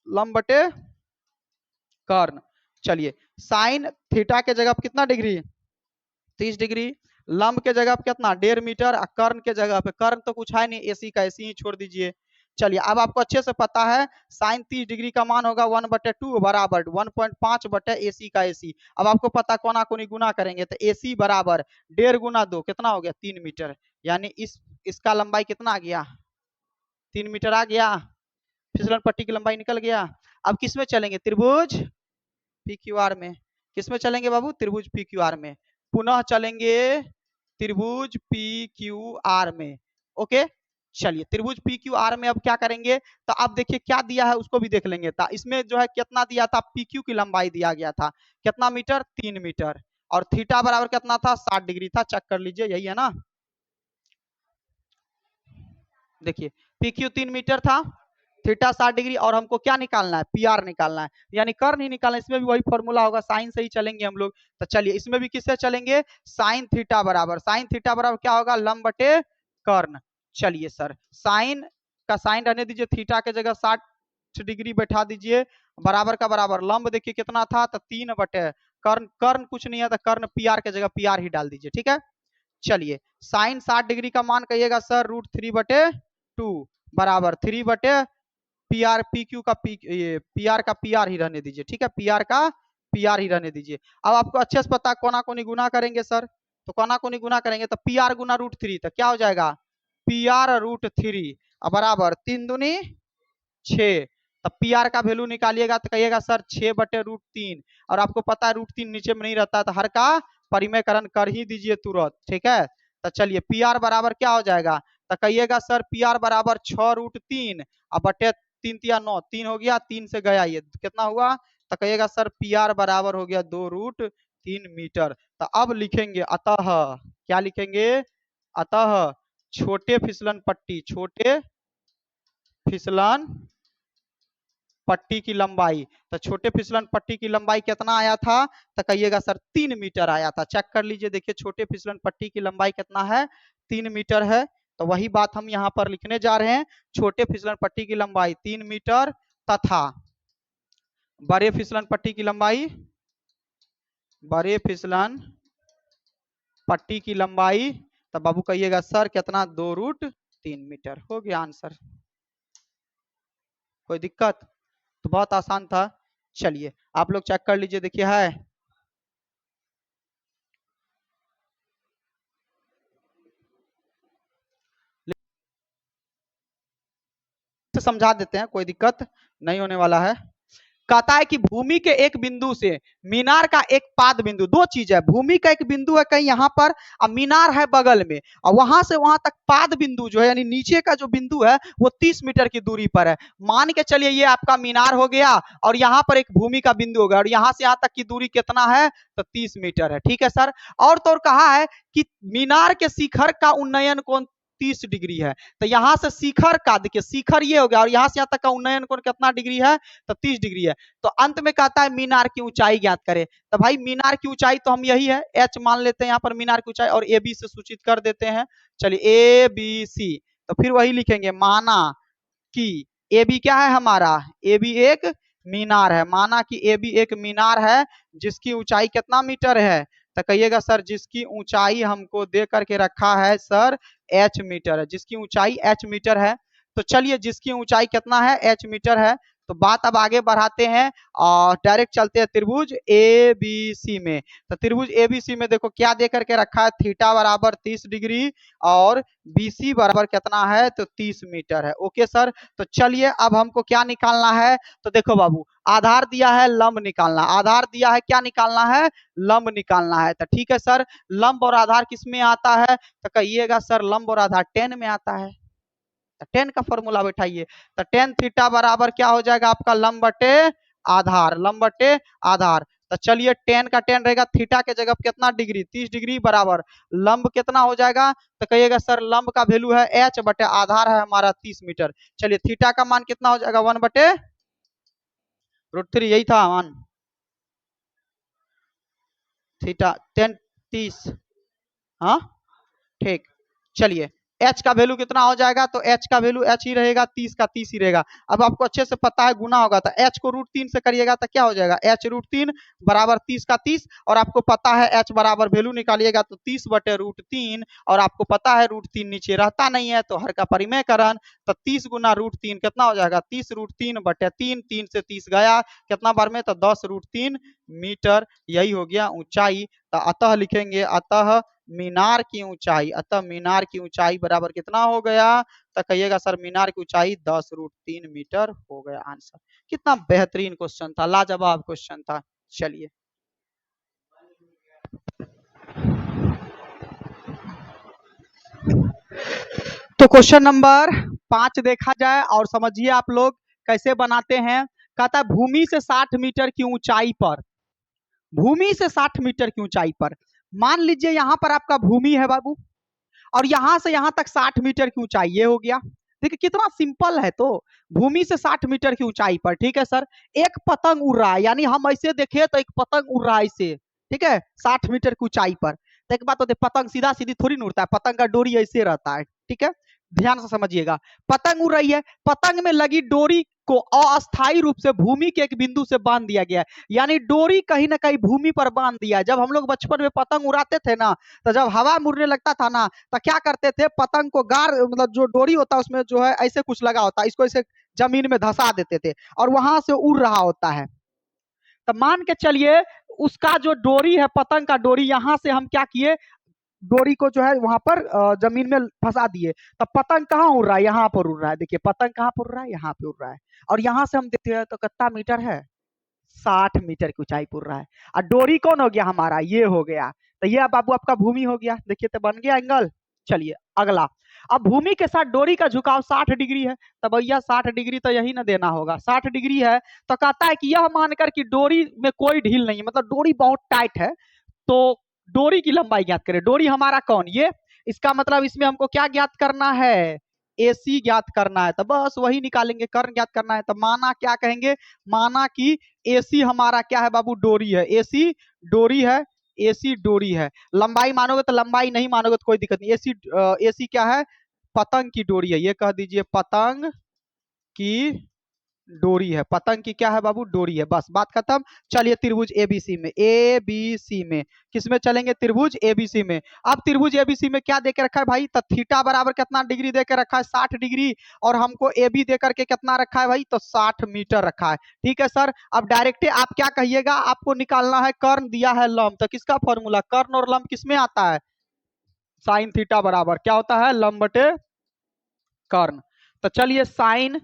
[SPEAKER 1] लंब बटे कर्ण। चलिए साइन थीटा के जगह पे कितना डिग्री, 30 डिग्री। लंब के जगह पे कितना, 1.5 मीटर। कर्ण के जगह पे, कर्ण तो कुछ है नहीं, एसी का एसी ही छोड़ दीजिए। चलिए अब आपको अच्छे से पता है साइन 30 डिग्री का मान होगा 1/2 बराबर 1.5 बटे एसी का एसी। अब आपको पता कोना कोनी गुना करेंगे, तो एसी बराबर 1.5 गुना 2 कितना हो गया, 3 मीटर। यानी इसका लंबाई कितना आ गया, 3 मीटर आ गया। फिसलन पट्टी की लंबाई निकल गया। अब किस में चलेंगे, त्रिभुज पी क्यू आर में। किस में चलेंगे बाबू, त्रिभुज पी क्यू आर में। पुनः चलेंगे त्रिभुज पी क्यू आर में। ओके, चलिए त्रिभुज पी क्यू आर में अब क्या करेंगे, तो अब देखिए क्या दिया है उसको भी देख लेंगे। था इसमें जो है कितना दिया था, पी क्यू की लंबाई दिया गया था कितना मीटर, 3 मीटर। और थीटा बराबर कितना था, 60 डिग्री था। चेक कर लीजिए, यही है ना। देखिए पी क्यू 3 मीटर था, थीटा 60 डिग्री, और हमको क्या निकालना है, पी आर निकालना है, यानी कर्ण ही निकालना है। इसमें भी वही फॉर्मूला होगा, साइन से ही चलेंगे हम लोग। तो चलिए इसमें भी किससे चलेंगे, साइन थीटा बराबर क्या होगा, लंब बटे कर्ण। चलिए सर, साइन का साइन रहने दीजिए, थीटा के जगह 60 डिग्री बैठा दीजिए, बराबर का बराबर। लंब देखिए कितना था, तो 3 बटे कर्ण, कर्ण कुछ नहीं है, तो कर्ण पी आर के जगह पी आर ही डाल दीजिए। ठीक है, चलिए साइन 60 डिग्री का मान कहिएगा सर, √3/2 बराबर 3 बटे पी आर, पी क्यू का पी आर का पी आर ही रहने दीजिए। ठीक है, पी आर का पी आर ही रहने दीजिए। अब आपको अच्छे से पता कोना कोनी गुना करेंगे सर, तो कोना कोनी गुना करेंगे तो पी आर गुना √3, तो क्या हो जाएगा, पी आर √3 बराबर 3 दूनी 6। तब पी आर का वैल्यू निकालिएगा तो कहिएगा सर 6/√3। और आपको पता है √3 नीचे में नहीं रहता, तो हर का परिमेयकरण कर ही दीजिए तुरंत। ठीक है, तो चलिए पी आर बराबर क्या हो जाएगा, तो कहिएगा सर पी आर बराबर 6√3 और बटे 3 × 3 = 9, 3 हो गया, 3 से गया ये कितना हुआ, तो कहिएगा सर पी आर बराबर हो गया 2√3 मीटर। तो अब लिखेंगे अतः, क्या लिखेंगे, अतः छोटे फिसलन पट्टी की लंबाई, तो छोटे फिसलन पट्टी की लंबाई कितना आया था, तो कहिएगा सर 3 मीटर आया था। चेक कर लीजिए, देखिए छोटे फिसलन पट्टी की लंबाई कितना है, 3 मीटर है। तो वही बात हम यहाँ पर लिखने जा रहे हैं, छोटे फिसलन पट्टी की लंबाई 3 मीटर तथा बड़े फिसलन पट्टी की लंबाई, बड़े फिसलन पट्टी की लंबाई, तो बाबू कहिएगा सर कितना, 2√3 मीटर। हो गया आंसर, कोई दिक्कत, तो बहुत आसान था। चलिए आप लोग चेक कर लीजिए, देखिए है, समझा देते हैं, कोई दिक्कत नहीं होने वाला है। कहता है कि भूमि के एक बिंदु से मीनार का एक पाद बिंदु, दो चीज है, भूमि का एक बिंदु है कहीं यहाँ पर और मीनार है बगल में, और वहां से वहां तक पाद बिंदु जो है यानी नीचे का जो बिंदु है वो 30 मीटर की दूरी पर है। मान के चलिए ये आपका मीनार हो गया और यहाँ पर एक भूमि का बिंदु होगा और यहाँ से यहाँ तक की दूरी कितना है तो 30 मीटर है। ठीक है सर। और तो और कहा है कि मीनार के शिखर का उन्नयन कोण 30 डिग्री है। तो यहाँ से शिखर का देखिए, शिखर ये हो गया और यहाँ से यहाँ तक का उन्नयन कोण कितना डिग्री है तो 30 डिग्री है। तो अंत में कहता है मीनार की ऊंचाई ज्ञात करें। तो भाई मीनार की ऊंचाई तो हम यही है एच मान लेते हैं यहाँ पर मीनार की ऊंचाई और ए बी से सूचित कर देते हैं। चलिए ए बी सी, तो फिर वही लिखेंगे माना कि ए बी क्या है हमारा, ए बी एक मीनार है, माना कि ए बी एक मीनार है जिसकी ऊंचाई कितना मीटर है तो कहिएगा सर जिसकी ऊंचाई हमको दे करके रखा है सर एच मीटर है, जिसकी ऊंचाई एच मीटर है। तो चलिए जिसकी ऊंचाई कितना है एच मीटर है, तो बात अब आगे बढ़ाते हैं और डायरेक्ट चलते हैं त्रिभुज ए बी सी में। तो त्रिभुज ए बी सी में देखो क्या दे करके रखा है, थीटा बराबर 30 डिग्री और बीसी बराबर कितना है तो 30 मीटर है। Okay sir. तो चलिए अब हमको क्या निकालना है, तो देखो बाबू आधार दिया है लंब निकालना, आधार दिया है क्या निकालना है लंब निकालना है। तो ठीक है सर, लंब और आधार किस में आता है तो कहिएगा सर लंब और आधार टेन में आता है। टेन का फॉर्मूला बैठाइए, तो टेन थीटा बराबर क्या हो जाएगा आपका लंब बटे आधार, लंब बटे आधार। तो चलिए टेन का टेन रहेगा, थीटा के जगह कितना डिग्री 30 डिग्री बराबर लंब कितना हो जाएगा तो कहिएगा सर लंब का वैल्यू है एच बटे आधार है हमारा 30 मीटर। चलिए थीटा का मान कितना हो जाएगा 1 बटे √3, यही था मान थीटा 10 30। हाँ ठीक। चलिए एच का वैल्यू कितना हो जाएगा तो एच का वैल्यू एच ही रहेगा 30 का 30 ही रहेगा। अब आपको अच्छे से पता है गुना होगा तो एच को √3 से करिएगा तो क्या हो जाएगा एच √3 बराबर 30 का 30, और आपको पता है एच बराबर वैल्यू निकालिएगा तो 30 बटे √3, और आपको पता है √3 नीचे रहता नहीं है तो हर का परिमेयकरण, तो 30 गुना √3 कितना हो जाएगा 30 √3 बटे 3, 3 से 30 गया कितना बार में तो 10 √3 मीटर, यही हो गया ऊंचाई। तो अतः लिखेंगे अतः मीनार की ऊंचाई, अतः मीनार की ऊंचाई बराबर कितना हो गया तो कहिएगा सर मीनार की ऊंचाई 10 √3 मीटर हो गया आंसर। कितना बेहतरीन क्वेश्चन था, लाजवाब क्वेश्चन था। चलिए तो क्वेश्चन नंबर 5 देखा जाए और समझिए आप लोग कैसे बनाते हैं। कहता है भूमि से 60 मीटर की ऊंचाई पर, भूमि से 60 मीटर की ऊंचाई पर, मान लीजिए यहां पर आपका भूमि है बाबू और यहां से यहां तक 60 मीटर की ऊंचाई, ये हो गया। देखिए कितना सिंपल है, तो भूमि से 60 मीटर की ऊंचाई पर, ठीक है सर, एक पतंग उड़ रहा है, यानी हम ऐसे देखें तो एक पतंग उड़ रहा है ऐसे, ठीक है 60 मीटर की ऊंचाई पर। तो एक बात होती है पतंग सीधा सीधी थोड़ी नहीं उड़ता है, पतंग का डोरी ऐसे रहता है, ठीक है ध्यान से समझिएगा। पतंग उड़ रही है, पतंग में लगी डोरी को अस्थायी रूप से भूमि के एक बिंदु से बांध दिया गया है, यानी डोरी कहीं ना कहीं भूमि पर बांध दिया है। जब हम लोग बचपन में पतंग उड़ाते थे ना, तो जब हवा मुड़ने लगता था ना तो क्या करते थे पतंग को गार मतलब जो डोरी होता है उसमें जो है ऐसे कुछ लगा होता है, इसको ऐसे जमीन में धंसा देते थे और वहां से उड़ रहा होता है। तो मान के चलिए उसका जो डोरी है पतंग का डोरी, यहाँ से हम क्या किए डोरी को जो है वहां पर जमीन में फंसा दिए। तब पतंग कहाँ उड़ रहा है यहाँ पर उड़ रहा है, देखिए पतंग कहाँ पर उड़ रहा है यहाँ पे उड़ रहा है, और यहाँ से हम देखते हैं तो कितना मीटर है 60 मीटर की ऊंचाई पर रहा है। और डोरी कौन हो गया हमारा ये हो गया, तो ये बाबू आपका भूमि हो गया, देखिए तो बन गया एंगल। चलिए अगला, अब भूमि के साथ डोरी का झुकाव 60 डिग्री है, तो भैया 60 डिग्री तो यही ना देना होगा, 60 डिग्री है तो कहता है कि यह मानकर कि डोरी में कोई ढील नहीं है, मतलब डोरी बहुत टाइट है, तो डोरी की लंबाई ज्ञात करें। डोरी हमारा कौन ये, इसका मतलब इसमें हमको क्या ज्ञात करना है एसी ज्ञात करना है, तो बस वही निकालेंगे, कर्ण ज्ञात करना है। तो माना क्या कहेंगे, माना कि एसी हमारा क्या है बाबू डोरी है, एसी डोरी है, एसी डोरी है। लंबाई मानोगे तो लंबाई, नहीं मानोगे तो कोई दिक्कत नहीं। एसी एसी क्या है पतंग की डोरी है, ये कह दीजिए पतंग की डोरी है, पतंग की क्या है बाबू डोरी है, बस बात खत्म। चलिए त्रिभुज एबीसी में, एबीसी में किसमें चलेंगे त्रिभुज एबीसी में। अब त्रिभुज एबीसी में क्या देके रखा है भाई, तो थीटा बराबर कितना डिग्री देकर रखा है 60 डिग्री, और हमको ए बी देकर के कितना रखा है भाई तो 60 मीटर रखा है। ठीक है सर, अब डायरेक्ट आप क्या कहिएगा, आपको निकालना है कर्ण दिया है लंब, तो किसका फॉर्मूला कर्ण और लंब किसमें आता है साइन थीटा बराबर क्या होता है लंब बटे कर्ण। तो चलिए साइन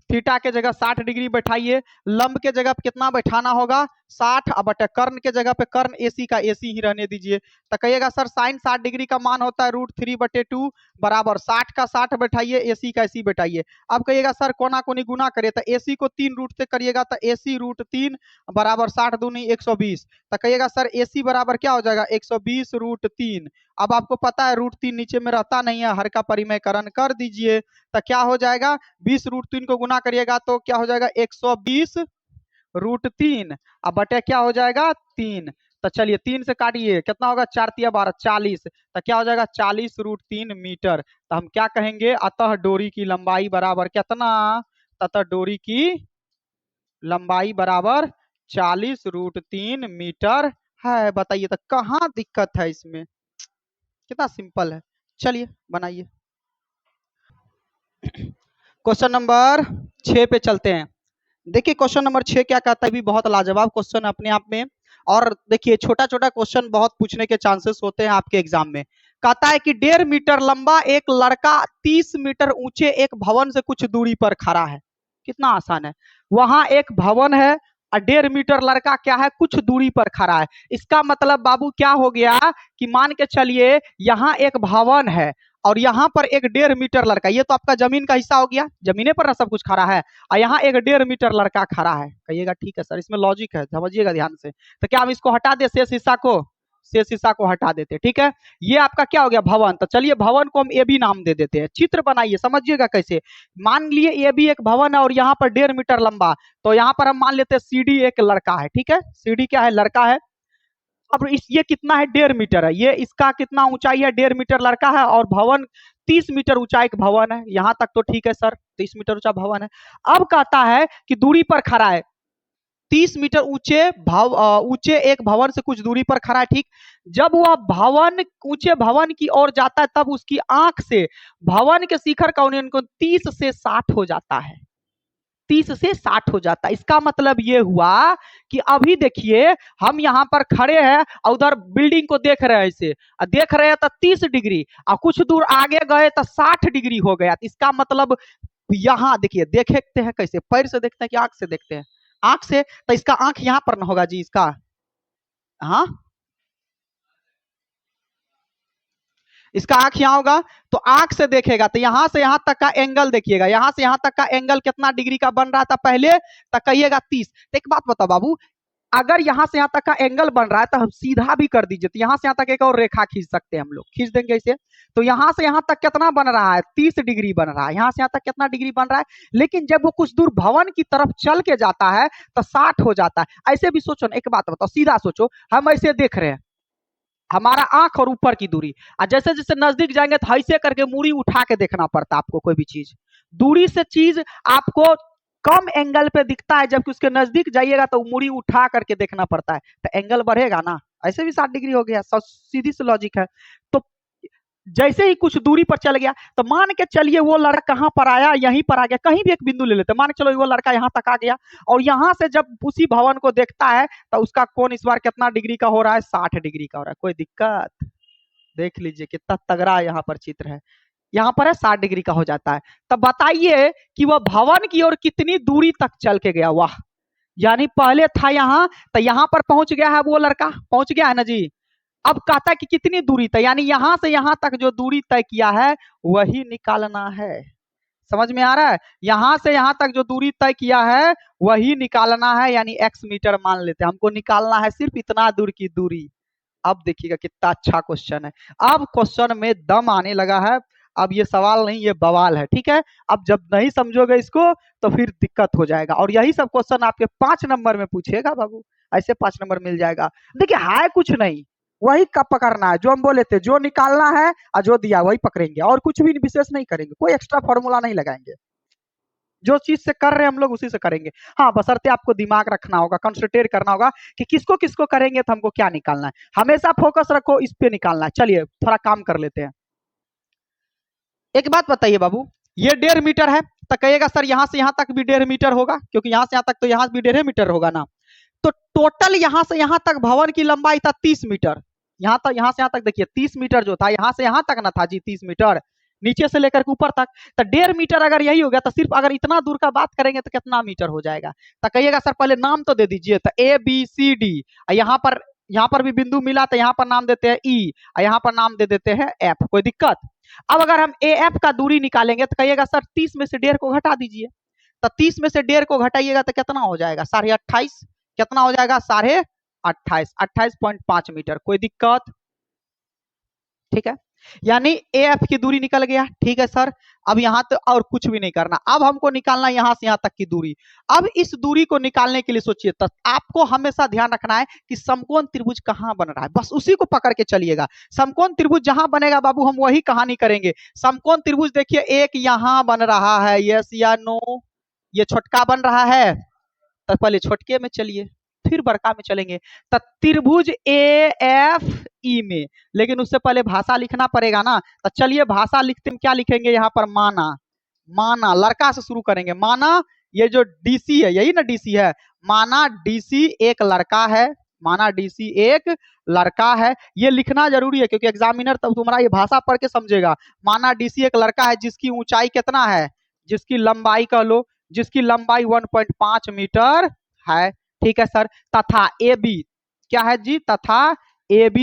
[SPEAKER 1] थीटा के जगह 60 डिग्री बैठाइए, लंब के जगह पे कितना बैठाना होगा 60, अब बटे कर्ण के जगह पे कर्ण एसी का एसी ही रहने दीजिए। तो कहिएगा सर साइन 60 डिग्री का मान होता है √3/2 बराबर 60 का 60 बैठाइए, एसी का एसी बैठाइए। अब कहिएगा सर कोना कोनी गुना करिए, तो एसी को 3 रूट से करिएगा तो एसी √3 बराबर 60 दूनी 120। तो कहिएगा सर एसी बराबर क्या हो जाएगा 120 √3। अब आपको पता है √3 नीचे में रहता नहीं है, हर का परिमेयकरण कर दीजिए। तो क्या हो जाएगा 20 √3 को गुना करिएगा तो क्या हो जाएगा 120 √3, अब बटे क्या हो जाएगा 3। तो चलिए 3 से काटिए, कितना होगा 4 तिया 12 40, तो क्या हो जाएगा 40 √3 मीटर। तो हम क्या कहेंगे अतः डोरी की लंबाई बराबर कितना, अतः डोरी की लंबाई बराबर 40 √3 मीटर है। बताइए तो कहाँ दिक्कत है इसमें, कितना सिंपल है। चलिए बनाइए। क्वेश्चन नंबर 6 पे चलते हैं। देखिए क्वेश्चन नंबर 6 क्या कहता है, भी बहुत लाजवाब क्वेश्चन अपने आप में। और देखिए छोटा छोटा क्वेश्चन बहुत पूछने के चांसेस होते हैं आपके एग्जाम में। कहता है कि 1.5 मीटर लंबा एक लड़का 30 मीटर ऊंचे एक भवन से कुछ दूरी पर खड़ा है। कितना आसान है, वहां एक भवन है और 1.5 मीटर लड़का क्या है कुछ दूरी पर खड़ा है। इसका मतलब बाबू क्या हो गया कि मान के चलिए यहाँ एक भवन है और यहाँ पर एक 1.5 मीटर लड़का, ये तो आपका जमीन का हिस्सा हो गया, जमीने पर ना सब कुछ खड़ा है, और यहाँ एक 1.5 मीटर लड़का खड़ा है। कहिएगा ठीक है सर, इसमें लॉजिक है, समझिएगा ध्यान से। तो क्या हम इसको हटा दे, शेष हिस्सा को, शेष हिस्सा को हटा देते, ठीक है। ये आपका क्या हो गया भवन, तो चलिए भवन को हम ए बी नाम दे देते हैं। चित्र बनाइए, समझिएगा कैसे। मान लिए ए बी एक भवन है और यहाँ पर 1.5 मीटर लंबा, तो यहाँ पर हम मान लेते हैं सी डी एक लड़का है, ठीक है, सी डी क्या है लड़का है। अब इस ये कितना है 1.5 मीटर है, ये इसका कितना ऊंचाई है 1.5 मीटर लड़का है, और भवन 30 मीटर ऊंचा एक भवन है। यहाँ तक तो ठीक है सर, 30 मीटर ऊंचा भवन है। अब कहता है कि दूरी पर खड़ा है 30 मीटर ऊंचे एक भवन से कुछ दूरी पर खड़ा है, ठीक। जब वह भवन ऊंचे भवन की ओर जाता है तब उसकी आंख से भवन के शिखर का उन्नयन 30 से 60 हो जाता है, 30 से 60 हो जाता है। इसका मतलब ये हुआ कि अभी देखिए हम यहाँ पर खड़े हैं और उधर बिल्डिंग को देख रहे हैं, इसे देख रहे हैं तो 30 डिग्री और कुछ दूर आगे गए तो 60 डिग्री हो गया। इसका मतलब यहाँ देखिए, देखते हैं कैसे, पैर से देखते हैं कि आंख से देखते हैं, आंख से, तो इसका आंख यहाँ पर ना होगा जी इसका, हाँ इसका आंख यहाँ होगा, तो आंख से देखेगा तो यहाँ से यहाँ तक का एंगल देखिएगा, यहाँ से यहाँ तक का एंगल कितना डिग्री का बन रहा था पहले, तो कहिएगा 30। तो एक बात बताओ बाबू, अगर यहाँ से यहाँ तक का एंगल बन रहा है तो हम सीधा भी कर दीजिए, तो यहाँ से यहाँ तक एक और रेखा खींच सकते हैं हम लोग, खींच देंगे इसे। तो यहाँ से यहाँ तक कितना बन रहा है 30 डिग्री बन रहा है, यहाँ से यहाँ तक कितना डिग्री बन रहा है। लेकिन जब वो कुछ दूर भवन की तरफ चल के जाता है तो 60 हो जाता है। ऐसे भी सोचो ना, एक बात बताओ, सीधा सोचो, हम ऐसे देख रहे हैं, हमारा आंख और ऊपर की दूरी, और जैसे जैसे नजदीक जाएंगे तो ऐसे करके मूड़ी उठा के देखना पड़ता है आपको, कोई भी चीज दूरी से चीज आपको कम एंगल पे दिखता है, जबकि उसके नजदीक जाइएगा तो मूड़ी उठा करके देखना पड़ता है, तो एंगल बढ़ेगा ना। ऐसे भी 60 डिग्री हो गया, सीधी सी लॉजिक है। तो जैसे ही कुछ दूरी पर चल गया तो मान के चलिए वो लड़का कहां पर आया, यहीं पर आ गया, कहीं भी एक बिंदु ले लेते, मान के चलो वो लड़का यहां तक आ गया, और यहां से जब उसी भवन को देखता है तो उसका कोण इस बार कितना डिग्री का हो रहा है 60 डिग्री का हो रहा है। कोई दिक्कत, देख लीजिए कितना तगड़ा यहाँ पर चित्र है, यहाँ पर है 60 डिग्री का हो जाता है। तब बताइए कि वह भवन की ओर कितनी दूरी तक चल के गया, वाह, यानी पहले था यहाँ तो यहाँ पर पहुंच गया है, वो लड़का पहुंच गया है ना जी। अब कहता है कि कितनी दूरी तय, यानी यहां से यहां तक जो दूरी तय किया है वही निकालना है। समझ में आ रहा है, यहां से यहां तक जो दूरी तय किया है वही निकालना है, यानी x मीटर मान लेते हैं, हमको निकालना है सिर्फ इतना दूर की दूरी। अब देखिएगा कितना अच्छा क्वेश्चन है, अब क्वेश्चन में दम आने लगा है। अब ये सवाल नहीं, ये बवाल है, ठीक है। अब जब नहीं समझोगे इसको तो फिर दिक्कत हो जाएगा, और यही सब क्वेश्चन आपके 5 नंबर में पूछेगा बाबू, ऐसे 5 नंबर मिल जाएगा। देखिए है कुछ नहीं, वही कब पकड़ना है जो हम बोले थे, जो निकालना है और जो दिया वही पकड़ेंगे, और कुछ भी विशेष नहीं करेंगे, कोई एक्स्ट्रा फॉर्मूला नहीं लगाएंगे, जो चीज से कर रहे हैं हम लोग उसी से करेंगे। हाँ बशर्ते आपको दिमाग रखना होगा, कंसंट्रेट करना होगा कि किसको किसको करेंगे तो हमको क्या निकालना है, हमेशा फोकस रखो इस पे निकालना है। चलिए थोड़ा काम कर लेते हैं। एक बात बताइए बाबू, ये 1.5 मीटर है, तो कहिएगा सर यहाँ से यहाँ तक भी 1.5 मीटर होगा, क्योंकि यहाँ से यहाँ तक तो यहाँ भी 1.5 मीटर होगा ना। तो टोटल यहाँ से यहाँ तक भवन की लंबाई था 30 मीटर, यहाँ तक यहाँ से यहाँ तक देखिए 30 मीटर जो था, यहाँ से यहाँ तक ना था जी 30 मीटर, नीचे से लेकर के ऊपर तक। तो 1.5 मीटर अगर यही हो गया तो सिर्फ अगर इतना दूर का बात करेंगे तो कितना मीटर हो जाएगा? तो कहिएगा सर पहले नाम तो दे दीजिए। तो ABCD, यहाँ पर भी बिंदु मिला तो यहाँ पर नाम देते हैं ई, और यहाँ पर नाम दे देते हैं एफ। कोई दिक्कत? अब अगर हम AF का दूरी निकालेंगे तो कहिएगा सर 30 में से 1.5 को घटा दीजिए। तो 30 में से 1.5 को घटाइएगा तो कितना हो जाएगा? 28.5। कितना हो जाएगा? 28.5, 28.5 मीटर। कोई दिक्कत? ठीक है, यानी AF की दूरी निकल गया। ठीक है सर, अब यहाँ तो और कुछ भी नहीं करना, अब हमको निकालना यहाँ से यहाँ तक की दूरी। अब इस दूरी को निकालने के लिए सोचिए, तो आपको हमेशा ध्यान रखना है कि समकोण त्रिभुज कहाँ बन रहा है, बस उसी को पकड़ के चलिएगा। समकोण त्रिभुज जहां बनेगा बाबू हम वही कहानी करेंगे। समकोण त्रिभुज देखिए एक यहाँ बन रहा है, यस या नो? ये छोटका बन रहा है, तो पहले छोटके में चलिए फिर बड़का में चलेंगे। तो त्रिभुज AFE में, लेकिन उससे पहले भाषा लिखना पड़ेगा ना। तो चलिए भाषा लिखते हैं, क्या लिखेंगे यहाँ पर? माना। माना, लड़का से शुरू करेंगे। माना ये जो DC है, यही ना DC है, माना DC एक लड़का है, माना DC एक लड़का है। ये लिखना जरूरी है क्योंकि एग्जामिनर तब तुम्हारा ये भाषा पढ़ के समझेगा। माना DC एक लड़का है जिसकी ऊंचाई कितना है, जिसकी लंबाई कह लो, जिसकी लंबाई 1.5 मीटर है। ठीक है सर, तथा AB क्या है जी? तथा AB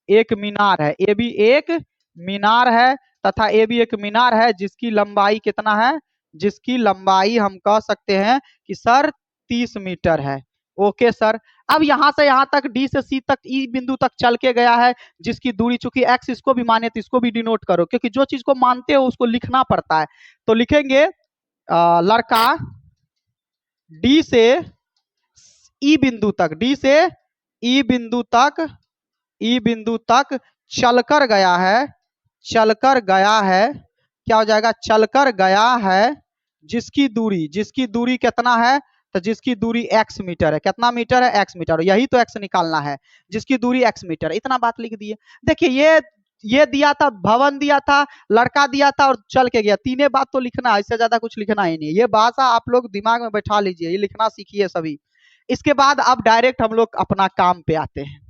[SPEAKER 1] एक मीनार है, AB एक मीनार है, तथा AB एक मीनार है जिसकी लंबाई कितना है? जिसकी लंबाई हम कह सकते हैं कि सर 30 मीटर है। ओके सर, अब यहां से यहां तक D से C तक E बिंदु तक चल के गया है, जिसकी दूरी, चूंकि X इसको भी माने तो इसको भी डिनोट करो, क्योंकि जो चीज को मानते हो उसको लिखना पड़ता है। तो लिखेंगे लड़का D से E बिंदु तक, D से E बिंदु तक, E बिंदु तक चलकर गया है, चलकर गया है। क्या हो जाएगा? चलकर गया है, जिसकी दूरी कितना है? तो जिसकी दूरी x मीटर है। कितना मीटर है? x metre. यही तो x निकालना है, जिसकी दूरी x मीटर। इतना बात लिख दिए। देखिए ये दिया था, भवन दिया था, लड़का दिया था और चल के गया। तीनों बात तो लिखना है, इससे ज्यादा कुछ लिखना ही नहीं। ये भाषा आप लोग दिमाग में बैठा लीजिए, ये लिखना सीखिए सभी। इसके बाद अब डायरेक्ट हम लोग अपना काम पे आते हैं।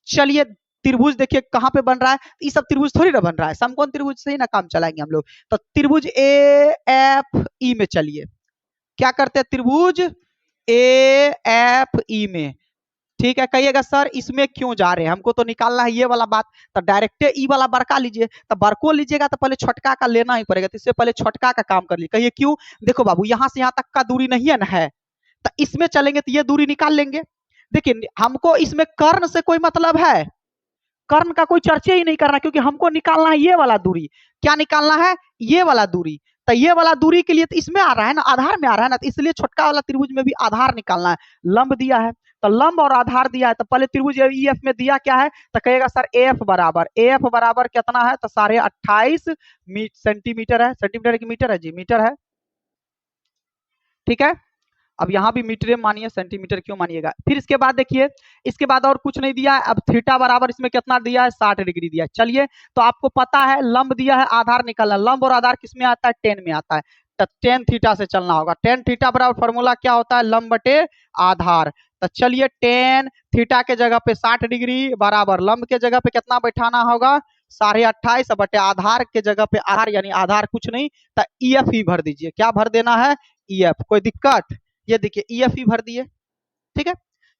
[SPEAKER 1] चलिए त्रिभुज देखिए कहां पे बन रहा है, ये सब त्रिभुज थोड़ी ना बन रहा है, समकोण त्रिभुज से ही ना काम चलाएंगे हम लोग। तो त्रिभुज AFE में चलिए, क्या करते हैं? त्रिभुज AFE में। ठीक है, कहिएगा सर इसमें क्यों जा रहे हैं, हमको तो निकालना है ये वाला बात। तो डायरेक्ट ई वाला बड़का लीजिए। तो बड़को लीजिएगा तो पहले छोटका का लेना ही पड़ेगा, तो इससे पहले छोटका का काम कर लीजिए। कहिए क्यों? देखो बाबू यहाँ से यहाँ तक का दूरी नहीं है ना, है तो इसमें चलेंगे तो ये दूरी निकाल लेंगे। देखिए हमको इसमें कर्ण से कोई मतलब है, कर्ण का कोई चर्चा ही नहीं करना, क्योंकि हमको निकालना है ये वाला दूरी। क्या निकालना है? ये वाला दूरी। तो ये वाला दूरी के लिए तो इसमें आ रहा है ना, आधार में आ रहा है ना, तो इसलिए छोटका वाला त्रिभुज में भी आधार निकालना है। लंब दिया है तो लंब और आधार दिया है, तो पहले त्रिभुज EF में दिया क्या है? तो कहेगा सर AF बराबर कितना है? तो 28.5 सेंटीमीटर है। सेंटीमीटर की मीटर है जी? मीटर है। ठीक है, अब यहाँ भी मीटर मानिए, सेंटीमीटर क्यों मानिएगा। फिर इसके बाद देखिए, इसके बाद और कुछ नहीं दिया है। अब थीटा बराबर इसमें कितना दिया है? 60 डिग्री दिया है। चलिए तो आपको पता है लंब दिया है, आधार निकालना। लंब और आधार किस में आता है? 10 में आता है। तो 10 थीटा से चलना होगा। 10 थीटा बराबर फॉर्मूला क्या होता है? लंब बटे आधार। तो चलिए 10 थीटा के जगह पे 60 डिग्री बराबर लंब के जगह पे कितना बैठाना होगा? 28.5 बटे आधार के जगह पे आधार, यानी आधार कुछ नहीं, तो EF ही भर दीजिए। क्या भर देना है? EF। कोई दिक्कत? ये देखिए EF ही भर दिए। ठीक है,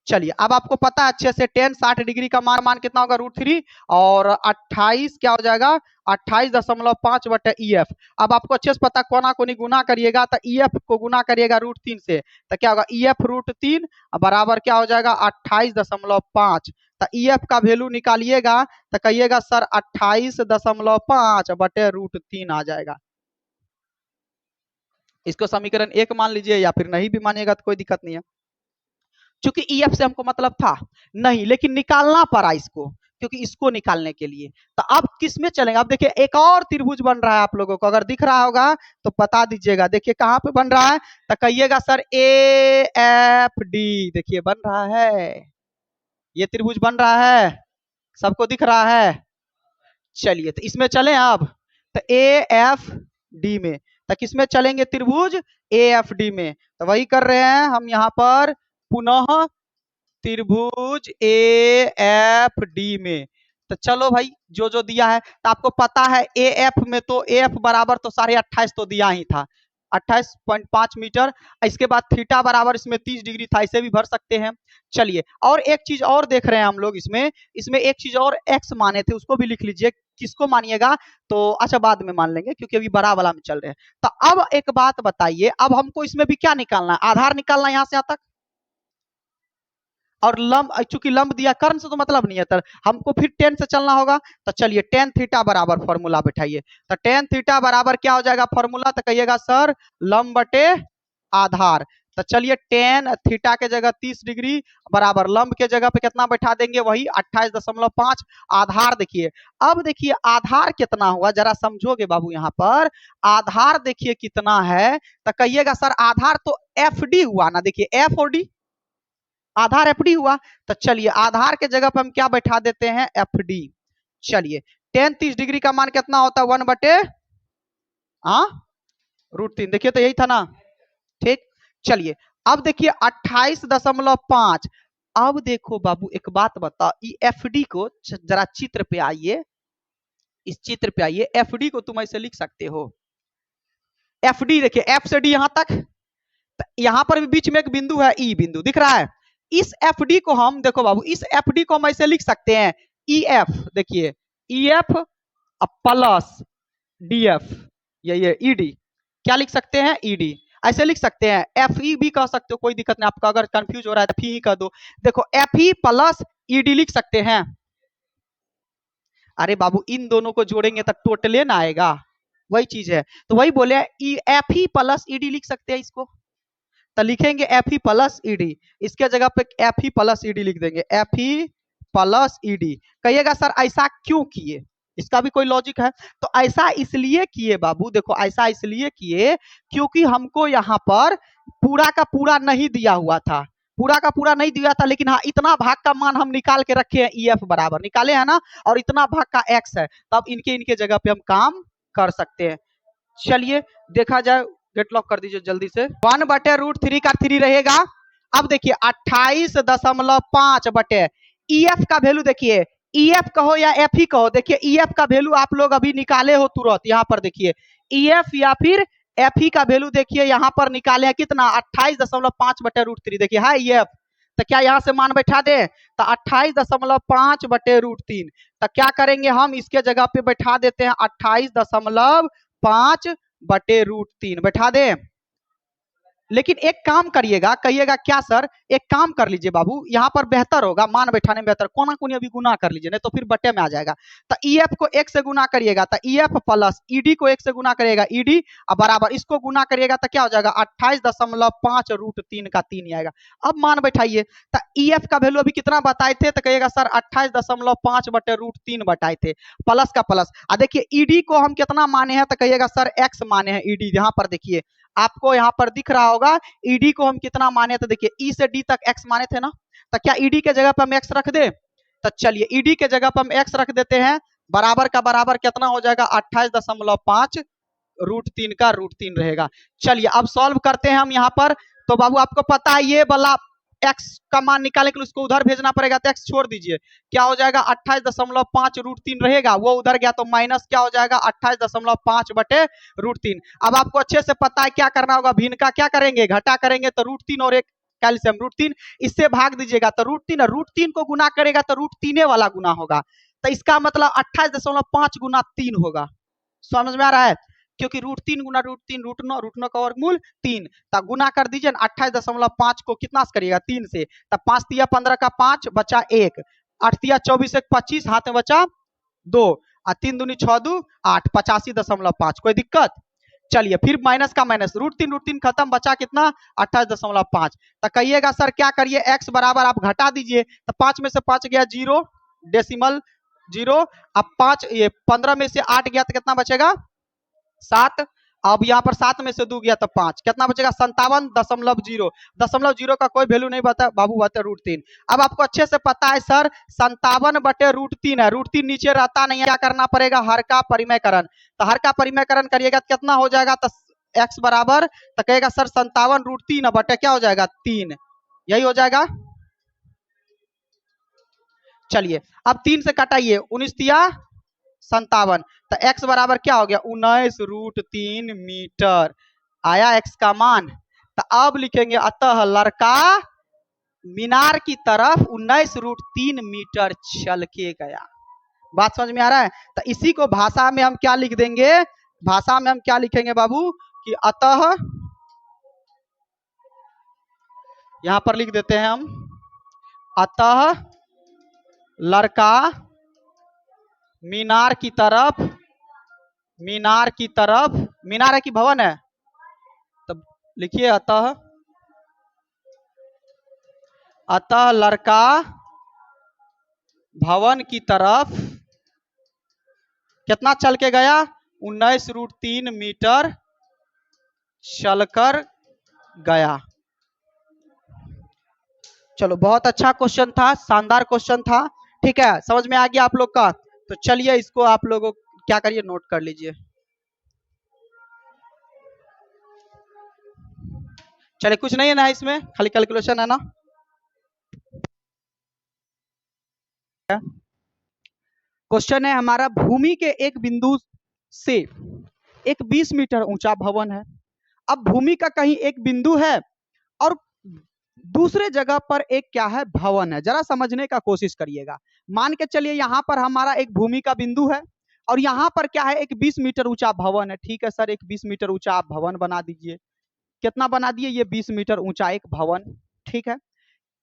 [SPEAKER 1] चलिए अब आपको पता है अच्छे से 10 60 डिग्री का मान कितना होगा? √3, और 28 क्या हो जाएगा? 28.5 बटे EF। अब आपको अच्छे से पता, कोना कोनी गुना करिएगा तो EF को गुना करिएगा √3 से, तो क्या होगा? EF √3 बराबर क्या हो जाएगा? 28.5। तो EF का वैल्यू निकालिएगा तो कहिएगा सर 28.5 बटे √3 आ जाएगा। इसको समीकरण 1 मान लीजिए, या फिर नहीं भी मानिएगा तो कोई दिक्कत नहीं है, क्योंकि EF से हमको मतलब था नहीं, लेकिन निकालना पड़ा इसको, क्योंकि इसको निकालने के लिए। तो अब किस में चलेंगे? अब देखिए एक और त्रिभुज बन रहा है, आप लोगों को अगर दिख रहा होगा तो बता दीजिएगा। देखिए कहां पे बन रहा है, तो कहिएगा सर AFD। देखिए बन रहा है, ये त्रिभुज बन रहा है, सबको दिख रहा है। चलिए तो इसमें चले अब, तो AFD में। तो किस में चलेंगे? त्रिभुज AFD में। तो वही कर रहे हैं हम यहाँ पर, पुनः त्रिभुज AFD में। तो चलो भाई जो जो दिया है तो आपको पता है ए एफ में तो ए एफ बराबर तो 28.5 तो दिया ही था 28.5 मीटर। इसके बाद थीटा बराबर इसमें 30 डिग्री था, इसे भी भर सकते हैं। चलिए और एक चीज और देख रहे हैं हम लोग इसमें इसमें एक चीज और एक्स माने थे उसको भी लिख लीजिए। किसको मानिएगा तो अच्छा बाद में मान लेंगे क्योंकि अभी बड़ा वाला में चल रहे हैं। तो अब एक बात बताइए, अब हमको इसमें भी क्या निकालना है, आधार निकालना है यहाँ से यहाँ तक। और लंब चूंकि लंब दिया कर्ण से तो मतलब नहीं है तो हमको फिर टेन से चलना होगा। तो चलिए टेन थीटा बराबर फॉर्मूला बैठाइए। तो टेन थीटा बराबर क्या हो जाएगा फॉर्मूला, तो कहिएगा सर लंब बटे आधार। तो चलिए टेन थीटा के जगह 30 डिग्री बराबर लंब के जगह पे कितना बैठा देंगे वही 28.5। आधार देखिए, अब देखिए आधार कितना हुआ जरा समझोगे बाबू यहाँ पर। आधार देखिए कितना है, तो कहिएगा सर आधार तो एफ डी हुआ ना, देखिए एफ और डी आधार एफ डी हुआ। तो चलिए आधार के जगह पे हम क्या बैठा देते हैं एफ डी। चलिए टेन 30 डिग्री का मान कितना होता है 1 बटे √3, देखिए तो यही था ना, ठीक। चलिए अब देखिए 28.5। अब देखो बाबू एक बात बताओ, एफ डी को जरा चित्र पे आइए, इस चित्र पे आइए, एफ डी को तुम ऐसे लिख सकते हो। एफ डी देखिए एफ से डी यहां तक, यहां पर भी बीच में एक बिंदु है ई बिंदु दिख रहा है। इस एफ डी को हम देखो बाबू इस एफ डी को हम ऐसे लिख सकते हैं ई एफ, देखिए E F plus D F, ये ई डी क्या लिख सकते हैं ई डी ऐसे लिख सकते हैं। एफ ई भी कह सकते हो कोई दिक्कत नहीं, आपका अगर कंफ्यूज हो रहा है तो एफ ई कह दो। देखो F E plus E D लिख सकते हैं। अरे बाबू इन दोनों को जोड़ेंगे तो टोटले ना आएगा, वही चीज है। तो वही बोले F E plus E D लिख सकते हैं इसको, तो लिखेंगे F E plus E D, इसके जगह पे F E plus E D लिख देंगे F E plus E D. कहिएगा सर ऐसा क्यों किए, इसका भी कोई लॉजिक है। तो ऐसा इसलिए किए बाबू, देखो ऐसा इसलिए किए क्योंकि हमको यहाँ पर पूरा का पूरा नहीं दिया हुआ था, पूरा का पूरा नहीं दिया था, लेकिन हाँ इतना भाग का मान हम निकाल के रखे हैं ई एफ बराबर निकाले हैं ना, और इतना भाग का एक्स है, तब इनके इनके जगह पे हम काम कर सकते हैं। चलिए देखा जाए, गेट लॉक कर दीजिए जल्दी से। 1 बटे √3 का 3 रहेगा। अब देखिए 28.5 बटे ई एफ का वैल्यू देखिए, ई एफ कहो या एफ ही कहो, देखिए ई एफ का वैल्यू आप लोग अभी निकाले हो तुरंत, यहाँ पर देखिए ई एफ या फिर एफ ही का वैल्यू देखिए यहाँ पर निकाले हैं कितना 28.5 बटे √3, देखिए है ई एफ। तो क्या यहाँ से मान बैठा दे, तो 28.5 बटे √3। तो क्या करेंगे हम इसके जगह पे बैठा देते हैं 28.5 बटे √3 बैठा दे। लेकिन एक काम करिएगा, कहिएगा क्या सर, एक काम कर लीजिए बाबू यहाँ पर बेहतर होगा मान बैठाने में बेहतर, कोना कोनी अभी गुना कर लीजिए नहीं तो फिर बटे में आ जाएगा। तो ई एफ को 1 से गुना करिएगा तो E F plus E D को 1 से गुना करिएगा ई डी बराबर इसको गुना करिएगा तो क्या हो जाएगा 28.5 √3 का 3 आएगा। अब मान बैठाइए, तो ई एफ का वैल्यू अभी कितना बताए थे, तो कहिएगा सर 28.5 बटे √3 बताए थे, प्लस का प्लस। देखिए ई डी को हम कितना माने हैं, तो कहिएगा सर एक्स माने हैं ई डी, यहाँ पर देखिए आपको यहाँ पर दिख रहा होगा ईडी को हम कितना माने, तो देखिए ई से डी तक एक्स माने थे ना, तो क्या ईडी के जगह पर हम एक्स रख दे, तो चलिए ईडी के जगह पर हम एक्स रख देते हैं, बराबर का बराबर कितना हो जाएगा 28.5 √3 का √3 रहेगा। चलिए अब सॉल्व करते हैं हम यहाँ पर। तो बाबू आपको पता है ये वाला एक्स का मान निकालने के लिए उसको उधर भेजना पड़ेगा, तो एक्स छोड़ दीजिए, क्या हो जाएगा 28.5 √3 रहेगा, वो उधर गया तो माइनस क्या हो जाएगा 28.5 बटे √3। अब आपको अच्छे से पता है क्या करना होगा, भिन्न का क्या करेंगे घटा करेंगे, तो √3 और एक कैल्शियम √3 इससे भाग दीजिएगा, तो √3 को गुना करेगा तो √3 वाला गुना होगा, तो इसका मतलब 28.5 गुना 3 होगा। समझ में आ रहा है, क्योंकि √3 गुना √3 √9 का वर्गमूल 3, तब गुना कर दीजिए 28.5 को कितना से करिएगा 3 से, तब 5 तिया 15 का 5 बचा 1, 8 तिया 24 1 25 हाथ में बचा 2 और 3 दूनी 6 2 8 85.5। कोई दिक्कत, चलिए फिर माइनस का माइनस √3 खत्म बचा कितना 28.5। तो कहिएगा सर क्या करिए एक्स बराबर आप घटा दीजिए, तो 5 में से 5 गया 0 डेसिमल 0, अब 5 ये 15 में से 8 गया तो कितना बचेगा 7, अब यहाँ पर 7 में से 2 गया तो 5, कितना बचेगा 57.0, दशमलव 0 का कोई वैल्यू नहीं बता बाबू बता √3। अब आपको अच्छे से पता है सर 57 बटे √3 है, √3 नीचे रहता नहीं है, क्या करना पड़ेगा हर का परिमयकरण, तो हर का परिमयकरण करिएगा तो कितना हो जाएगा, तो एक्स बराबर तो कहेगा सर 57 √3 बटे क्या हो जाएगा 3, यही हो जाएगा। चलिए अब 3 से कटाइए, 19 तिया 57, तो x बराबर क्या हो गया 19√3 मीटर आया x का मान। तो अब लिखेंगे अतः लड़का मीनार की तरफ 19√3 मीटर चल के गया। बात समझ में आ रहा है? तो इसी को भाषा में हम क्या लिख देंगे, भाषा में हम क्या लिखेंगे बाबू कि अतः, यहां पर लिख देते हैं हम, अतः लड़का मीनार की तरफ, मीनार की तरफ, मीनार है कि भवन है, तब लिखिए अतः, अतः लड़का भवन की तरफ कितना चल के गया 19√3 मीटर चलकर गया। चलो बहुत अच्छा क्वेश्चन था, शानदार क्वेश्चन था, ठीक है, समझ में आ गया आप लोग का। तो चलिए इसको आप लोगों क्या करिए, नोट कर लीजिए। चलिए कुछ नहीं है ना इसमें, खाली कैलकुलेशन है ना। क्वेश्चन है हमारा, भूमि के एक बिंदु से एक 20 मीटर ऊंचा भवन है। अब भूमि का कहीं एक बिंदु है और दूसरे जगह पर एक क्या है भवन है। जरा समझने का कोशिश करिएगा। मान के चलिए यहाँ पर हमारा एक भूमि का बिंदु है और यहाँ पर क्या है एक 20 मीटर ऊंचा भवन है। ठीक है सर, एक 20 मीटर ऊंचा आप भवन बना दीजिए। कितना बना दिए, ये 20 मीटर ऊंचा एक भवन। ठीक है,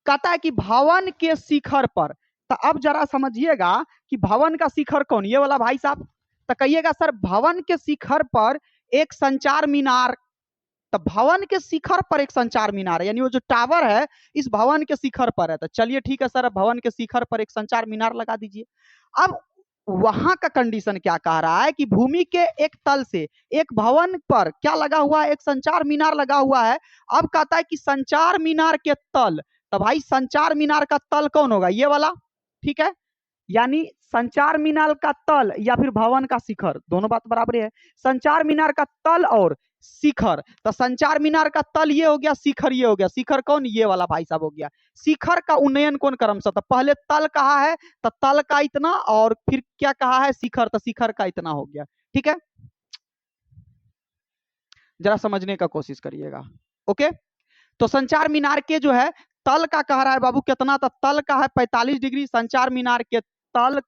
[SPEAKER 1] कहता है कि भवन के शिखर पर, तो अब जरा समझिएगा कि भवन का शिखर कौन, ये वाला भाई साहब। तो कहिएगा सर भवन के शिखर पर एक संचार मीनार, तो भवन के शिखर पर एक संचार मीनार है, यानी वो जो टावर है इस भवन के शिखर पर है। तो चलिए ठीक है सर, भवन के शिखर पर एक संचार मीनार लगा दीजिए। अब वहां का कंडीशन क्या कह रहा है कि भूमि के एक तल से एक भवन पर क्या लगा हुआ है, एक संचार मीनार लगा हुआ है। अब कहता है कि संचार मीनार के तल, तो भाई संचार मीनार का तल कौन होगा, ये वाला। ठीक है, यानी संचार मीनार का तल या फिर भवन का शिखर, दोनों बात बराबर है। संचार मीनार का तल और शिखर, तो संचार मीनार का तल ये हो गया, शिखर ये हो गया। शिखर कौन, ये वाला भाई साहब हो गया। शिखर का उन्नयन कौन क्रमशः, तो पहले तल कहा है तो तल का इतना, और फिर क्या कहा है शिखर, तो शिखर का इतना हो गया। ठीक है, जरा समझने का कोशिश करिएगा। ओके, तो संचार मीनार के जो है तल का कह रहा है बाबू कितना, तो तल का है 45 डिग्री। संचार मीनार के तल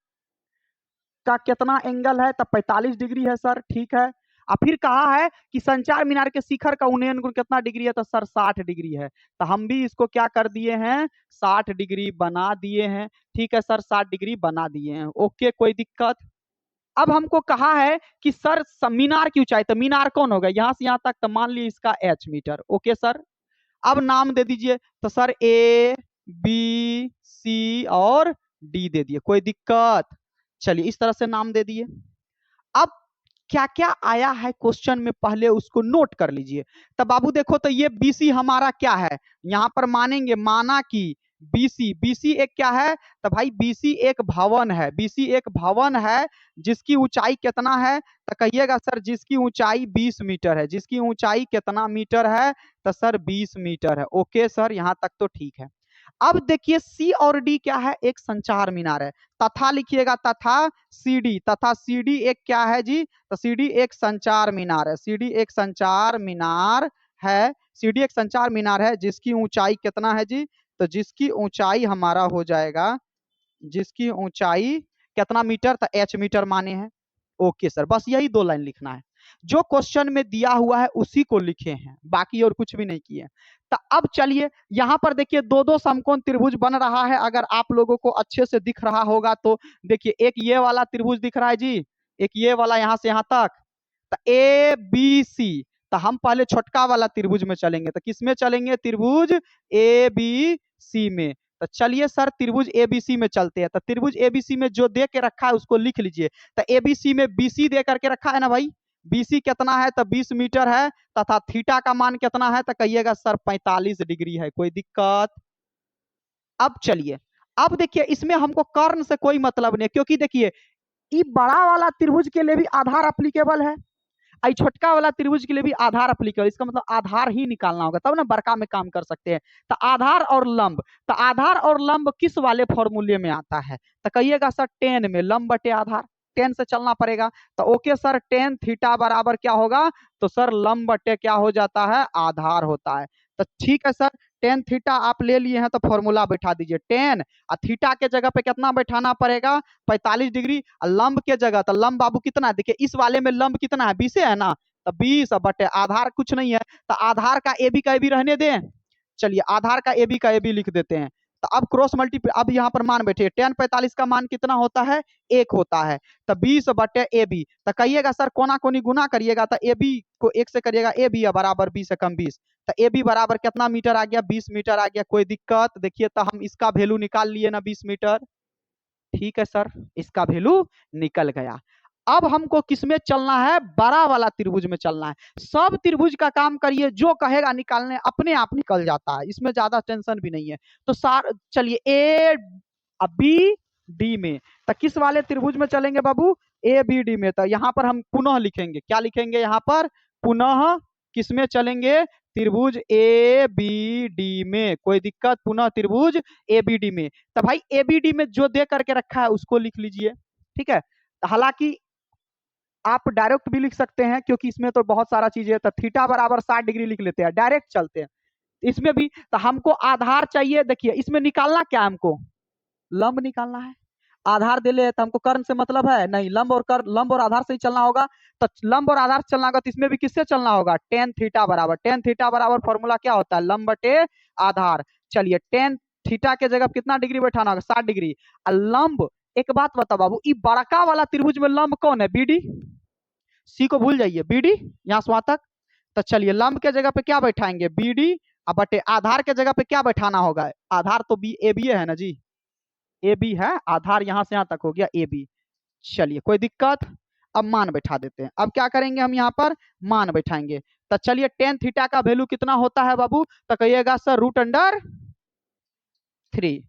[SPEAKER 1] का कितना एंगल है, तो 45 डिग्री है सर। ठीक है, और फिर कहा है कि संचार मीनार के शिखर का उन्नयन कोण कितना डिग्री है, तो सर 60 डिग्री है। तो हम भी इसको क्या कर दिए हैं, 60 डिग्री बना दिए हैं। ठीक है सर, 60 डिग्री बना दिए हैं। ओके, कोई दिक्कत। अब हमको कहा है कि सर मीनार की ऊंचाई, तो मीनार कौन होगा यहां से यहां तक, तो मान लीजिए इसका h मीटर। ओके सर, अब नाम दे दीजिए, तो सर A B C और D दे दिए, कोई दिक्कत। चलिए इस तरह से नाम दे दिए। अब क्या क्या आया है क्वेश्चन में पहले उसको नोट कर लीजिए। तो बाबू देखो, तो ये BC हमारा क्या है, यहां पर मानेंगे, माना कि BC एक क्या है, तो भाई BC एक भवन है। BC एक भवन है जिसकी ऊंचाई कितना है, तो कहिएगा सर जिसकी ऊंचाई 20 मीटर है। जिसकी ऊंचाई कितना मीटर है, तो सर 20 मीटर है। ओके सर, यहां तक तो ठीक है। अब देखिए C और D क्या है, एक संचार मीनार है। तथा लिखिएगा, तथा CD, तथा CD एक क्या है जी, तो CD एक संचार मीनार है। CD एक संचार मीनार है। CD एक संचार मीनार है जिसकी ऊंचाई कितना है जी, तो जिसकी ऊंचाई हमारा हो जाएगा, जिसकी ऊंचाई कितना मीटर, तो h मीटर माने हैं। ओके सर, बस यही 2 लाइन लिखना है, जो क्वेश्चन में दिया हुआ है उसी को लिखे हैं, बाकी और कुछ भी नहीं किए। तो अब चलिए यहां पर देखिए दो दो समकोण त्रिभुज बन रहा है। अगर आप लोगों को अच्छे से दिख रहा होगा तो देखिए, एक ये वाला त्रिभुज दिख रहा है जी, एक ये वाला यहां से यहां तक, तो ABC। तो हम पहले छोटका वाला त्रिभुज में चलेंगे, तो किस में चलेंगे, त्रिभुज ABC में। तो चलिए सर त्रिभुज ABC में चलते हैं। तो त्रिभुज ABC में जो दे के रखा है उसको लिख लीजिए। तो ABC में BC दे करके रखा है ना भाई, BC कितना है, तो 20 मीटर है, तथा थीटा का मान कितना है, तो कहिएगा सर 45 डिग्री है। कोई दिक्कत। अब चलिए, अब देखिए इसमें हमको कर्ण से कोई मतलब नहीं, क्योंकि देखिए ये बड़ा वाला त्रिभुज के लिए भी आधार अप्लीकेबल है। आई छोटका वाला त्रिभुज के लिए भी आधार अप्लीकेबल, इसका मतलब आधार ही निकालना होगा तब ना बड़का में काम कर सकते हैं। तो आधार और लंब, तो आधार और लंब किस वाले फॉर्मूले में आता है? तो कहिएगा सर टेन में, लंब बटे आधार, टेन से चलना पड़ेगा। तो ओके सर, टेन थीटा बराबर क्या होगा? तो सर लंब बटे क्या हो जाता है? आधार होता है। तो ठीक है सर, टेन थीटा आप ले लिए हैं तो फॉर्मूला बैठा दीजिए, टेन और थीटा के जगह पे कितना बैठाना पड़ेगा? 45 डिग्री। और लंब के जगह, तो लंब बाबू कितना है? देखिए इस वाले में लंब कितना है? 20 है ना, तो 20 बटे आधार कुछ नहीं है, तो आधार का ए बी का ए बी रहने दें। चलिए आधार का ए बी का ए बी लिख देते हैं। तो अब क्रॉस मल्टीप्लाई, अब यहाँ पर मान बैठे, टेन 45 का मान कितना होता है? 1 होता है। तो 20 बटे ए बी, तो कहिएगा सर कोना कोनी गुना करिएगा, तो ए बी को 1 से करिएगा, ए बी बराबर 20 से कम 20, तो ए बी बराबर कितना मीटर आ गया? 20 मीटर आ गया। कोई दिक्कत? देखिए तो हम इसका वैल्यू निकाल लिए ना 20 मीटर। ठीक है सर, इसका वैल्यू निकल गया। अब हमको किसमें चलना है? बड़ा वाला त्रिभुज में चलना है। सब त्रिभुज का काम करिए, जो कहेगा निकालने अपने आप निकल जाता है, इसमें ज्यादा टेंशन भी नहीं है। तो सार चलिए ए बी डी में, तो किस वाले त्रिभुज में चलेंगे बाबू? ए बी डी में। तो यहाँ पर हम पुनः लिखेंगे, क्या लिखेंगे यहाँ पर? पुनः किसमें चलेंगे? त्रिभुज ए बी डी में। कोई दिक्कत? पुनः त्रिभुज ए बी डी में। तो भाई ए बी डी में जो दे करके रखा है उसको लिख लीजिए, ठीक है। हालांकि आप डायरेक्ट भी लिख सकते हैं, क्योंकि इसमें तो बहुत सारा चीज है। तो थीटा बराबर 60 डिग्री लिख लेते हैं, डायरेक्ट चलते हैं इसमें भी। तो हमको आधार चाहिए, देखिए इसमें निकालना क्या है हमको? लंब निकालना है। आधार दे ले तो हमको कर्ण से मतलब है नहीं, लंब और कर्ण, लंब और आधार से ही चलना होगा। तो लंब और आधार से चलना होगा, तो इसमें भी किससे चलना होगा? टेन थीटा बराबर, टेन थीटा बराबर फॉर्मूला क्या होता है? लंब बटे आधार। चलिए टेन थीटा के जगह कितना डिग्री बैठाना होगा? 60 डिग्री। और लंब, एक बात बता बाबू, ये बड़का वाला त्रिभुज में लंब कौन है? बीडी। सी को भूल जाइए, बीडी यहाँ से वहां तक। तो चलिए लंब के जगह पे क्या बैठाएंगे? बीडी। अब बटे आधार के जगह पे क्या बैठाना होगा? आधार तो बी ए बी है ना जी, ए बी है, आधार यहां से यहां तक हो गया ए बी। चलिए कोई दिक्कत? अब मान बैठा देते हैं। अब क्या करेंगे हम यहाँ पर? मान बैठाएंगे। तो चलिए टेन थीटा का वैल्यू कितना होता है बाबू? तो कहिएगा सर √3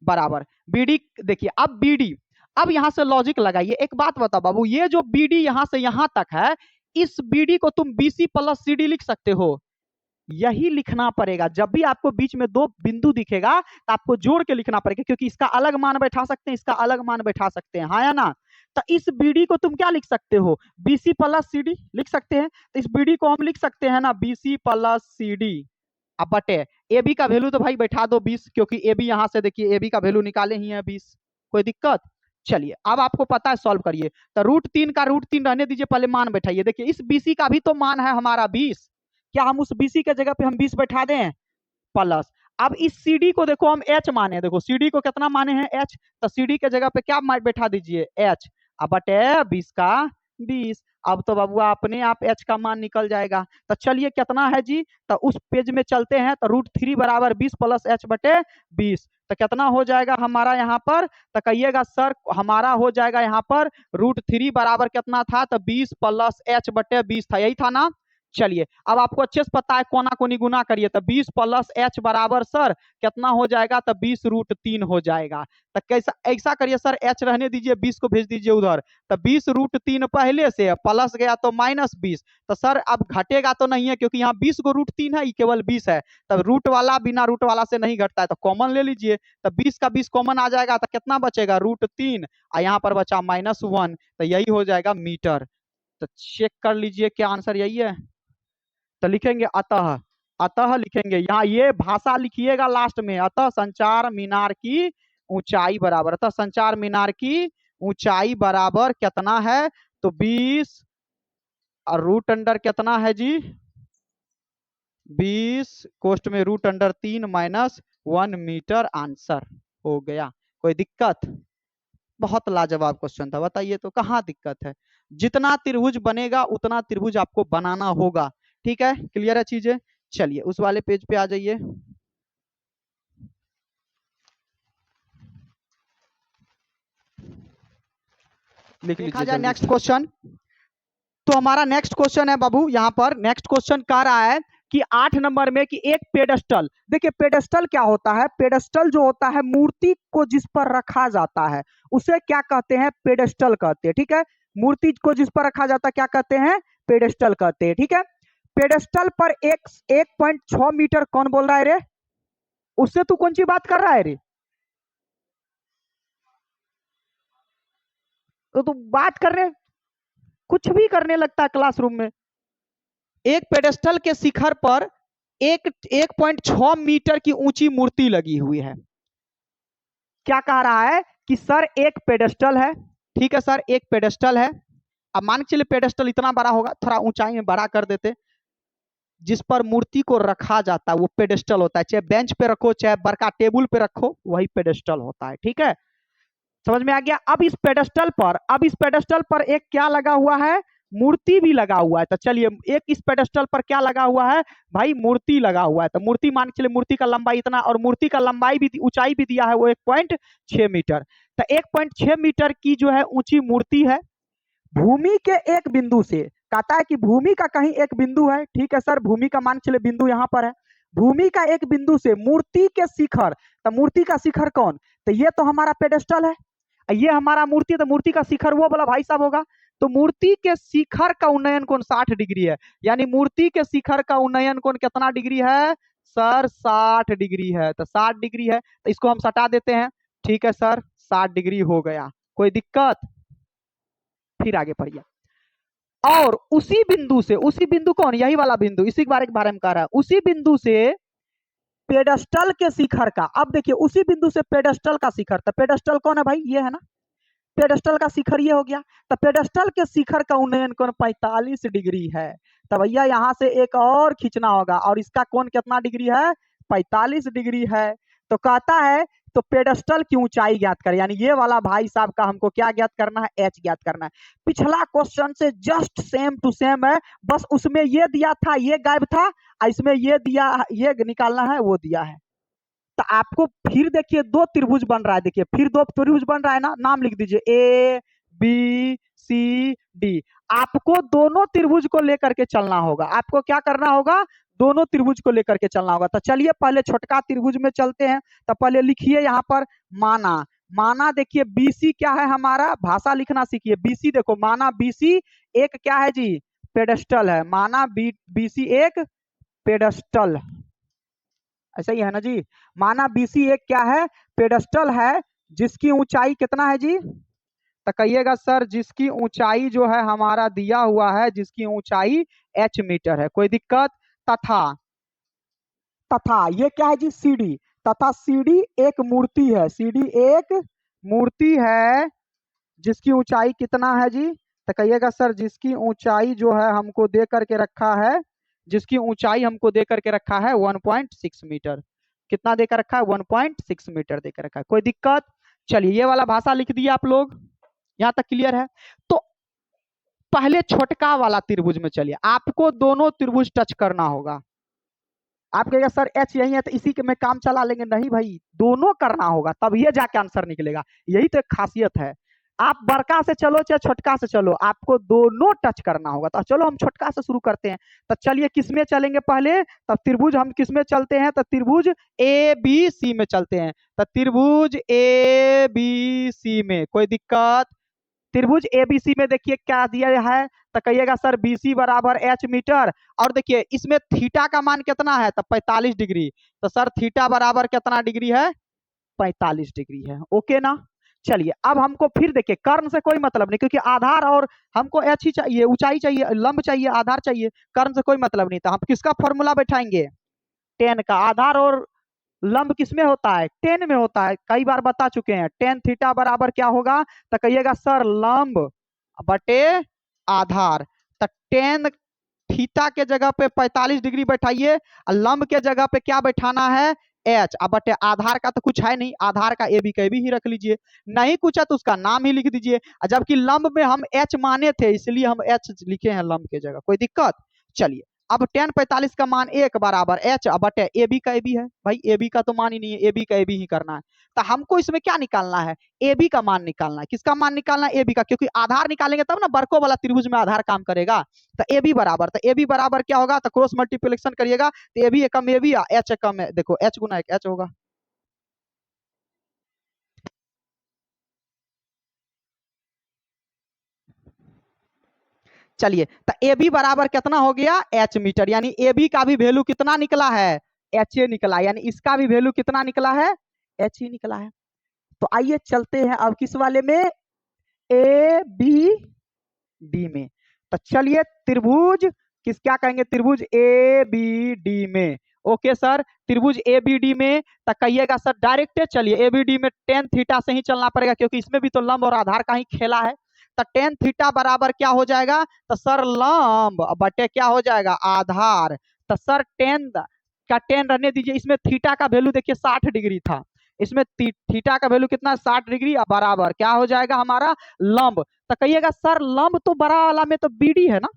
[SPEAKER 1] बराबर बीडी। देखिए अब बीडी, अब यहां से लॉजिक लगाइए। एक बात बता बाबू, ये जो बीडी यहां से यहां तक है, इस बीडी को तुम बीसी प्लस सीडी लिख सकते हो। यही लिखना पड़ेगा, जब भी आपको बीच में दो बिंदु दिखेगा तो आपको जोड़ के लिखना पड़ेगा, क्योंकि इसका अलग मान बैठा सकते हैं, इसका अलग मान बैठा सकते हैं, हाँ या ना। तो इस बीडी को तुम क्या लिख सकते हो? बीसी प्लस सीडी लिख सकते हैं। तो इस बीडी को हम लिख सकते हैं ना बीसी प्लस सीडी। अब बटे ए बी का वैल्यू तो भाई बैठा दो 20, क्योंकि ए बी यहां से देखिए ए बी का वैल्यू निकाले ही है 20। कोई दिक्कत? चलिए अब आपको पता है, सॉल्व करिए। तो √3 का √3 रहने दीजिए, पहले मान बैठाइए। देखिए इस बीसी का भी तो मान है हमारा 20, क्या हम उस बीसी के जगह पे हम 20 बैठा दें? प्लस, अब इस सीडी को देखो हम एच माने, देखो सीडी को कितना माने हैं? एच। तो सीडी के जगह पे क्या बैठा दीजिए? एच। अब बटे 20 का 20। अब तो बाबू अपने आप एच का मान निकल जाएगा। तो चलिए कितना है जी? तो उस पेज में चलते हैं। तो √3 बराबर 20 प्लस एच बटे 20, तो कितना हो जाएगा हमारा यहाँ पर? तो कहिएगा सर हमारा हो जाएगा यहाँ पर √3 बराबर कितना था? तो 20 प्लस एच बटे 20 था, यही था ना। चलिए अब आपको अच्छे से पता है, कोना कोनी गुना करिए। तो 20 प्लस एच बराबर सर कितना हो जाएगा? तो 20 √3 हो जाएगा। तो कैसा ऐसा करिए सर, एच रहने दीजिए, 20 को भेज दीजिए उधर। तो 20 √3 पहले से, प्लस गया तो -20। तो सर अब घटेगा तो नहीं है, क्योंकि यहाँ 20 को √3 है, केवल 20 है। तब रूट वाला बिना रूट वाला से नहीं घटता है, तो कॉमन ले लीजिए। तो 20 का 20 कॉमन आ जाएगा, तो कितना बचेगा? √3, और यहाँ पर बचा -1, तो यही हो जाएगा मीटर। तो चेक कर लीजिए क्या आंसर यही है। तो लिखेंगे अतः, अतः लिखेंगे यहाँ, ये भाषा लिखिएगा लास्ट में। अतः संचार मीनार की ऊंचाई बराबर, अतः संचार मीनार की ऊंचाई बराबर कितना है? तो 20 और रूट अंडर कितना है जी? 20 कोष्ट में √3 -1 मीटर। आंसर हो गया। कोई दिक्कत? बहुत लाजवाब क्वेश्चन था, बताइए तो कहाँ दिक्कत है? जितना त्रिभुज बनेगा उतना त्रिभुज आपको बनाना होगा, ठीक है। क्लियर है चीजें? चलिए उस वाले पेज पे आ जाइए। लिख लीजिए जाए नेक्स्ट क्वेश्चन। तो हमारा नेक्स्ट क्वेश्चन है बाबू, यहाँ पर नेक्स्ट क्वेश्चन कह रहा है कि 8 नंबर में कि एक पेडेस्टल, देखिए पेडेस्टल क्या होता है? पेडेस्टल जो होता है मूर्ति को जिस पर रखा जाता है उसे क्या कहते हैं? पेडेस्टल कहते हैं, ठीक है। मूर्ति को जिस पर रखा जाता है क्या कहते हैं? पेडेस्टल कहते हैं, ठीक है। पेडेस्टल पर 1.6 मीटर कौन बोल रहा है रे? उससे तू कौन सी बात कर रहा है रे? तो तू बात करने, कुछ भी करने लगता है क्लासरूम में। एक पेडेस्टल के शिखर पर 1.6 मीटर की ऊंची मूर्ति लगी हुई है। क्या कह रहा है कि सर एक पेडेस्टल है, ठीक है सर, एक पेडेस्टल है। अब मान के चलिए पेडेस्टल इतना बड़ा होगा, थोड़ा ऊंचाई में बड़ा कर देते, जिस पर मूर्ति को रखा जाता है वो पेडेस्टल होता है। चाहे बेंच पे रखो, चाहे बड़का टेबल पे रखो, वही पेडेस्टल होता है, ठीक है। समझ में आ गया? अब इस पेडेस्टल पर एक क्या लगा हुआ है? मूर्ति भी लगा हुआ है। तो चलिए, एक इस पेडेस्टल पर क्या लगा हुआ है भाई? मूर्ति लगा हुआ है। तो मूर्ति मान के चलिए, मूर्ति का लंबाई इतना, और मूर्ति का लंबाई भी, ऊंचाई भी दिया है वो 1.6 मीटर। तो 1.6 मीटर की जो है ऊंची मूर्ति है। भूमि के एक बिंदु से, कहता है कि भूमि का कहीं एक बिंदु है, ठीक है सर, भूमि का मान चले बिंदु यहाँ पर है। भूमि का एक बिंदु से मूर्ति के शिखर, तो मूर्ति का शिखर कौन? तो ये तो हमारा पेडेस्टल है, ये हमारा मूर्ति, तो मूर्ति का शिखर वो वाला भाई साहब होगा। तो मूर्ति के शिखर का उन्नयन कोण 60 डिग्री है। यानी मूर्ति के शिखर का उन्नयन कोण कितना डिग्री है सर? 60 डिग्री है। तो 60 डिग्री है, तो इसको हम सटा देते हैं, ठीक है सर, 60 डिग्री हो गया। कोई दिक्कत? फिर आगे पढ़िए। और उसी बिंदु से, उसी बिंदु कौन? यही वाला बिंदु, इसी के बारे में कह रहा है। उसी बिंदु से पेडस्टल के शिखर का, अब देखिए उसी बिंदु से पेडस्टल का शिखर, तो पेडस्टल कौन है भाई? ये है ना, पेडस्टल का शिखर ये हो गया। तो पेडस्टल के शिखर का उन्नयन कोण 45 डिग्री है। तो भैया यहाँ से एक और खींचना होगा, और इसका कोण कितना डिग्री है? 45 डिग्री है। तो कहता है तो पेडस्टल की ऊंचाई ज्ञात करें, यानी ये वाला भाई साहब का हमको क्या ज्ञात करना है? एच ज्ञात करना है। पिछला क्वेश्चन से जस्ट सेम टू सेम है, बस उसमें ये दिया था, ये गायब था, और इसमें ये दिया, ये निकालना है, वो दिया है। तो आपको फिर देखिए दो त्रिभुज बन रहा है, देखिए फिर दो त्रिभुज बन रहा है ना, नाम लिख दीजिए ए बी सी डी। आपको दोनों त्रिभुज को लेकर के चलना होगा। आपको क्या करना होगा? दोनों त्रिभुज को लेकर के चलना होगा। तो चलिए पहले छोटका त्रिभुज में चलते हैं। तो पहले लिखिए यहाँ पर माना, माना देखिए बीसी क्या है हमारा, भाषा लिखना सीखिए। बीसी देखो, माना बीसी एक क्या है जी? पेडेस्टल है। माना बीसी एक पेडेस्टल, ऐसा ही है ना जी। माना बीसी एक क्या है? पेडेस्टल है, जिसकी ऊंचाई कितना है जी? तो कहिएगा सर जिसकी ऊंचाई जो है हमारा दिया हुआ है, जिसकी ऊंचाई h मीटर है। कोई दिक्कत? तथा, तथा ये क्या है जी? सीडी। तथा सीडी एक मूर्ति है, सीडी एक मूर्ति है, जिसकी ऊंचाई कितना है जी? तो कहिएगा सर जिसकी ऊंचाई जो है हमको दे करके रखा है, जिसकी ऊंचाई हमको दे करके रखा है 1.6 मीटर। कितना देकर रखा है? 1.6 मीटर देकर रखा है। कोई दिक्कत? चलिए ये वाला भाषा लिख दिया आप लोग, यहां तक क्लियर है। तो पहले छोटका वाला त्रिभुज में चलिए, आपको दोनों त्रिभुज टच करना होगा। आप कहेगा सर एच यही है तो इसी के में काम चला लेंगे, नहीं भाई, दोनों करना होगा, तब ये जाके आंसर निकलेगा। यही तो एक खासियत है। आप बड़का से चलो चाहे छोटका से चलो, आपको दोनों टच करना होगा। तो चलो हम छोटका से शुरू करते हैं। तो चलिए किसमें चलेंगे पहले? तब त्रिभुज हम किसमें चलते हैं? तो त्रिभुज ए बी सी में चलते हैं। तो त्रिभुज ए बी सी में कोई दिक्कत? त्रिभुज एबीसी में देखिए क्या दिया है, तो कहिएगा सर बीसी बराबर एच मीटर। और देखिए इसमें थीटा का मान कितना है? तो 45 डिग्री। तो सर थीटा बराबर कितना डिग्री है? 45 डिग्री है। ओके ना? चलिए अब हमको फिर देखिए कर्ण से कोई मतलब नहीं, क्योंकि आधार और हमको एच ही चाहिए, ऊंचाई चाहिए, लंब चाहिए, आधार चाहिए, कर्ण से कोई मतलब नहीं। तो हम किसका फॉर्मूला बैठाएंगे? टेन का। आधार और लंब किसमें होता है? टेन में होता है, कई बार बता चुके हैं। टेन थीटा बराबर क्या होगा? तो कहिएगा सर लंब बटे आधार। तो टेन थीटा के जगह पे 45 डिग्री बैठाइए, और लंब के जगह पे क्या बैठाना है? एच। अब बटे आधार का तो कुछ है नहीं, आधार का ए बी का भी ही रख लीजिए। नहीं कुछ है तो उसका नाम ही लिख दीजिए। जबकि लंब में हम एच माने थे, इसलिए हम एच लिखे हैं लंब के जगह। कोई दिक्कत? चलिए अब टेन 45 का मान एक बराबर एच बटे ए बी का ए बी है। भाई ए बी का तो मान ही नहीं है, ए बी का ए बी ही करना है। तो हमको इसमें क्या निकालना है? ए बी का मान निकालना है। किसका मान निकालना है? ए बी का, क्योंकि आधार निकालेंगे तब ना बरको वाला त्रिभुज में आधार काम करेगा। तो ए बी बराबर, तो ए बी बराबर क्या होगा? तो क्रॉस मल्टीप्लिकेशन करिएगा, तो A B Ekam A B, H एकम देखो एच गुना एक एच होगा। चलिए, तो ए बी बराबर कितना हो गया, एच मीटर, यानी ए बी का भी वैल्यू कितना निकला है, एच ए निकला, यानी इसका भी वैल्यू कितना निकला है, एच ही निकला है। तो आइए चलते हैं अब किस वाले में, ए बी डी में। तो चलिए त्रिभुज किस क्या कहेंगे, त्रिभुज ए बी डी में। ओके सर, त्रिभुज ए बी डी में तो कहिएगा सर डायरेक्ट, चलिए ए बी डी में टेन थीटा से ही चलना पड़ेगा, क्योंकि इसमें भी तो लंब और आधार का ही खेला है। तो टेन थीटा बराबर क्या हो जाएगा, तो सर लंब बटे क्या हो जाएगा, आधार। तो सर टेन का टेन रहने दीजिए, इसमें थीटा का वैल्यू देखिए 60 डिग्री था, इसमें थीटा का वैल्यू कितना 60 डिग्री, बराबर क्या हो जाएगा हमारा लंब। तो कहिएगा सर लंब तो बड़ा वाला में तो बीडी है ना,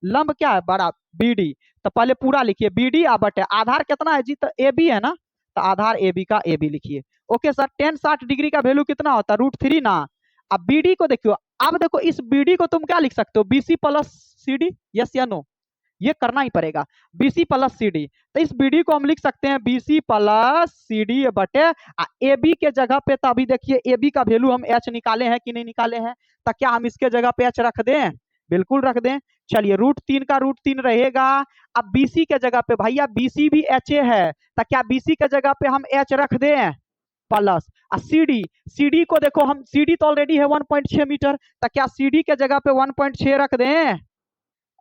[SPEAKER 1] लंब क्या है बड़ा, बीडी। तो पहले पूरा लिखिए बीडी बटे आधार कितना है जी, तो ए बी है ना, तो आधार ए बी का ए बी लिखिए। ओके सर, टेन 60 डिग्री का वैल्यू कितना होता है, √3 ना। अब बीडी को देखियो, अब देखो इस बीडी को तुम क्या लिख सकते हो, बीसी प्लस सी डी, यस या नो, ये करना ही पड़ेगा, बीसी प्लस सी डी। तो इस बीडी को हम लिख सकते हैं बीसी प्लस सी डी बटे ए बी के जगह पे, तो अभी देखिए ए बी का वैल्यू हम एच निकाले हैं कि नहीं निकाले हैं, तो क्या हम इसके जगह पे एच रख दें, बिल्कुल रख दें। चलिए √3 का √3 रहेगा। अब बीसी के जगह पे भैया बीसी भी एच ए है, तो क्या बीसी के जगह पे हम एच रख दें प्लस, सीडी, सीडी को देखो हम, सीडी तो ऑलरेडी है 1.6 मीटर, तो क्या सीडी के जगह पे 1.6 रख दें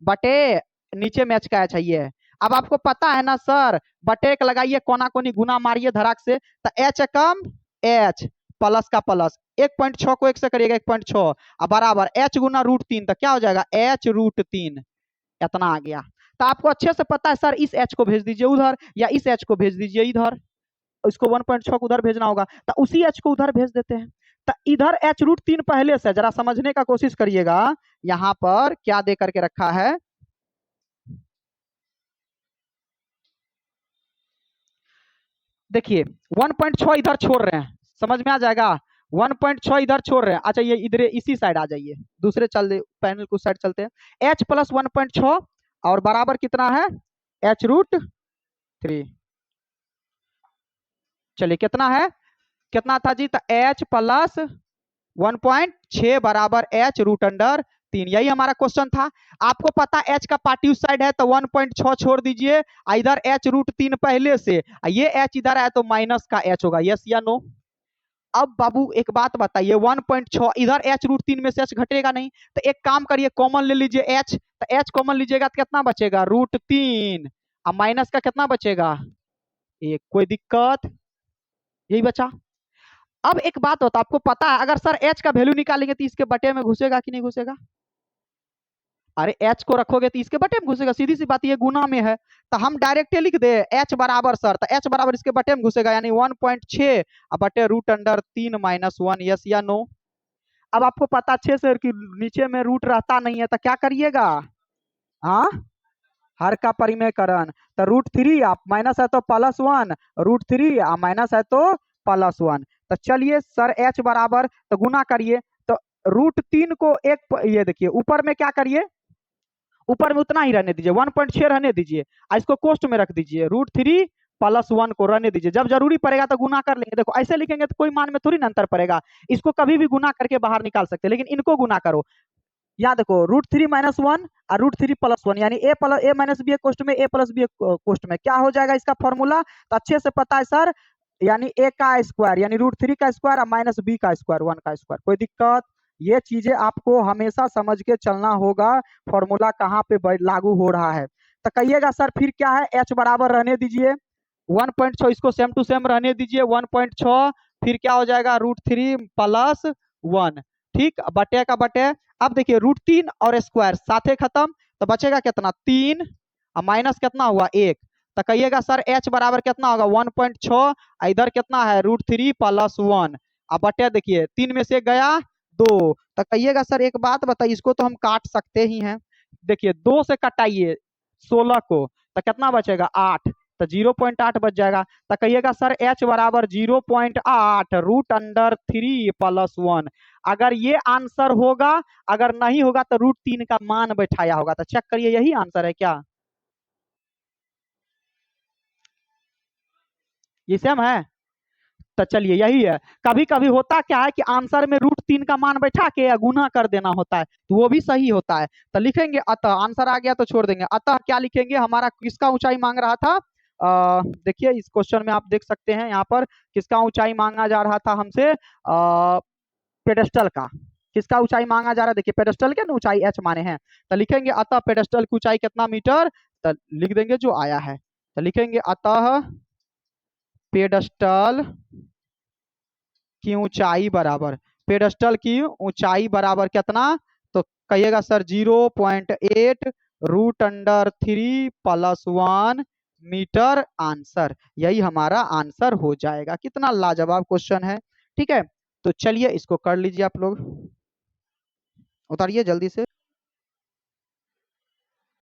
[SPEAKER 1] बटे नीचे में एच का एच है। अब आपको पता है ना सर, बटे एक लगाइए, कोना कोनी गुना मारिए धड़ाक से, तो एच कम एच प्लस का प्लस, 1.6 को 1 से करिएगा 1.6, अब बराबर एच गुना √3, तो क्या हो जाएगा एच √3, इतना आ गया। तो आपको अच्छे से पता है सर, इस एच को भेज दीजिए उधर, या इस एच को भेज दीजिए इधर, इसको 1.6 को उधर भेजना होगा, तो उसी एच को उधर भेज देते हैं। तो इधर एच √3 पहले से, जरा समझने का कोशिश करिएगा, यहां पर क्या दे करके रखा है, देखिए 1.6 इधर छोड़ रहे हैं, समझ में आ जाएगा, 1.6 इधर छोड़ रहे हैं। अच्छा ये इधर इसी साइड आ जाइए, दूसरे चल पैनल को साइड चलते हैं, एच प्लस 1.6 और बराबर कितना है एच √3। चलिए कितना है, कितना था जी, तो एच प्लस 1.6 बराबर एच √3, यही हमारा क्वेश्चन था। आपको पता एच का पार्ट उस साइड है, तो 1.6 छोड़ दीजिए, इधर एच √3 पहले से, ये एच इधर है तो माइनस का एच होगा, यस या नो। अब बाबू एक बात बताइए, 1.6 इधर एच √3 में से एच घटेगा नहीं, तो एक काम करिए कॉमन ले लीजिए एच, तो एच कॉमन लीजिएगा तो कितना बचेगा √3, अब माइनस का कितना बचेगा एक, कोई दिक्कत, यही बचा। अब एक बात होता, आपको पता है अगर सर एच का वैल्यू निकालेंगे तो इसके बटे में घुसेगा कि नहीं घुसेगा, अरे एच को रखोगे तो इसके बटे में घुसेगा, सीधी सी बात, ये गुना में है, तो हम डायरेक्ट लिख दे एच बराबर सर, तो एच बराबर इसके बटे में घुसेगा, यानी 1.6 बटे √3 माइनस 1, यस या नो। अब आपको पता अच्छे से कि नीचे में रूट रहता नहीं है, तो क्या करिएगा, हाँ हर का परिमेयकरण, तो √3 आप माइनस है तो +1, √3 माइनस है तो +1। तो चलिए सर एच बराबर, तो गुना करिए, तो √3 को एक, ये देखिए ऊपर में क्या करिए, ऊपर में उतना ही रहने दीजिए 1.6 रहने दीजिए, इसको कोष्ट में रख दीजिए, √3 +1 को रहने दीजिए, जब जरूरी पड़ेगा तो गुना कर लेंगे। देखो ऐसे लिखेंगे तो कोई मान में थोड़ी ना अंतर पड़ेगा, इसको कभी भी गुना करके बाहर निकाल सकते हैं, लेकिन इनको गुना करो। यहाँ देखो √3 - 1 और √3 +1, यानी ए माइनस बी कोष्ट में, ए प्लस बी कोष्ट में, क्या हो जाएगा इसका फॉर्मूला, तो अच्छे से पता है सर, यानी ए का स्क्वायर, यानी √3 का स्क्वायर और माइनस बी का स्क्वायर, 1 का स्क्वायर, कोई दिक्कत। ये चीजें आपको हमेशा समझ के चलना होगा, फॉर्मूला कहाँ पे लागू हो रहा है। तो कहिएगा सर फिर क्या है, एच बराबर रहने दीजिए 1.6, इसको सेम टू सेम रहने दीजिए 1.6, फिर क्या हो जाएगा √3 + 1, ठीक, बटे का बटे। अब देखिए √3 और स्क्वायर साथे खत्म, तो बचेगा कितना 3, और माइनस कितना हुआ 1, तो कहिएगा सर एच बराबर कितना होगा 1.6, इधर कितना है √3 + 1, अब बटे देखिए 3 में से गया 2, तो कहिएगा सर एक बात बताइए, इसको तो हम काट सकते ही हैं, देखिए 2 से कटाइए 16 को, तो कितना बचेगा 8, तो 0.8 बच जाएगा। तो कहिएगा सर एच बराबर 0.8 √3 + 1, अगर ये आंसर होगा, अगर नहीं होगा तो √3 का मान बैठाया होगा, तो चेक करिए यही आंसर है क्या, ये सेम है। तो चलिए यही है। कभी कभी होता क्या है कि आंसर में √3 का मान बैठा के या गुना कर देना होता है, तो वो भी सही होता है। तो लिखेंगे अतः, आंसर आ गया तो छोड़ देंगे, अतः क्या लिखेंगे, हमारा किसका ऊंचाई मांग रहा था। देखिए इस क्वेश्चन में आप देख सकते हैं यहाँ पर किसका ऊंचाई मांगा जा रहा था हमसे, पेडेस्टल का। किसका ऊंचाई मांगा जा रहा है, देखिए पेडेस्टल के ना ऊंचाई h माने हैं। तो लिखेंगे अतः पेडेस्टल की ऊंचाई कितना मीटर, तो लिख देंगे जो आया है। तो लिखेंगे अतः पेडेस्टल की ऊंचाई बराबर, पेडेस्टल की ऊंचाई बराबर कितना, तो कहिएगा सर 0.8 √3 + 1 मीटर आंसर। यही हमारा आंसर हो जाएगा। कितना लाजवाब क्वेश्चन है। ठीक है, तो चलिए इसको कर लीजिए आप लोग, उतारिए जल्दी से।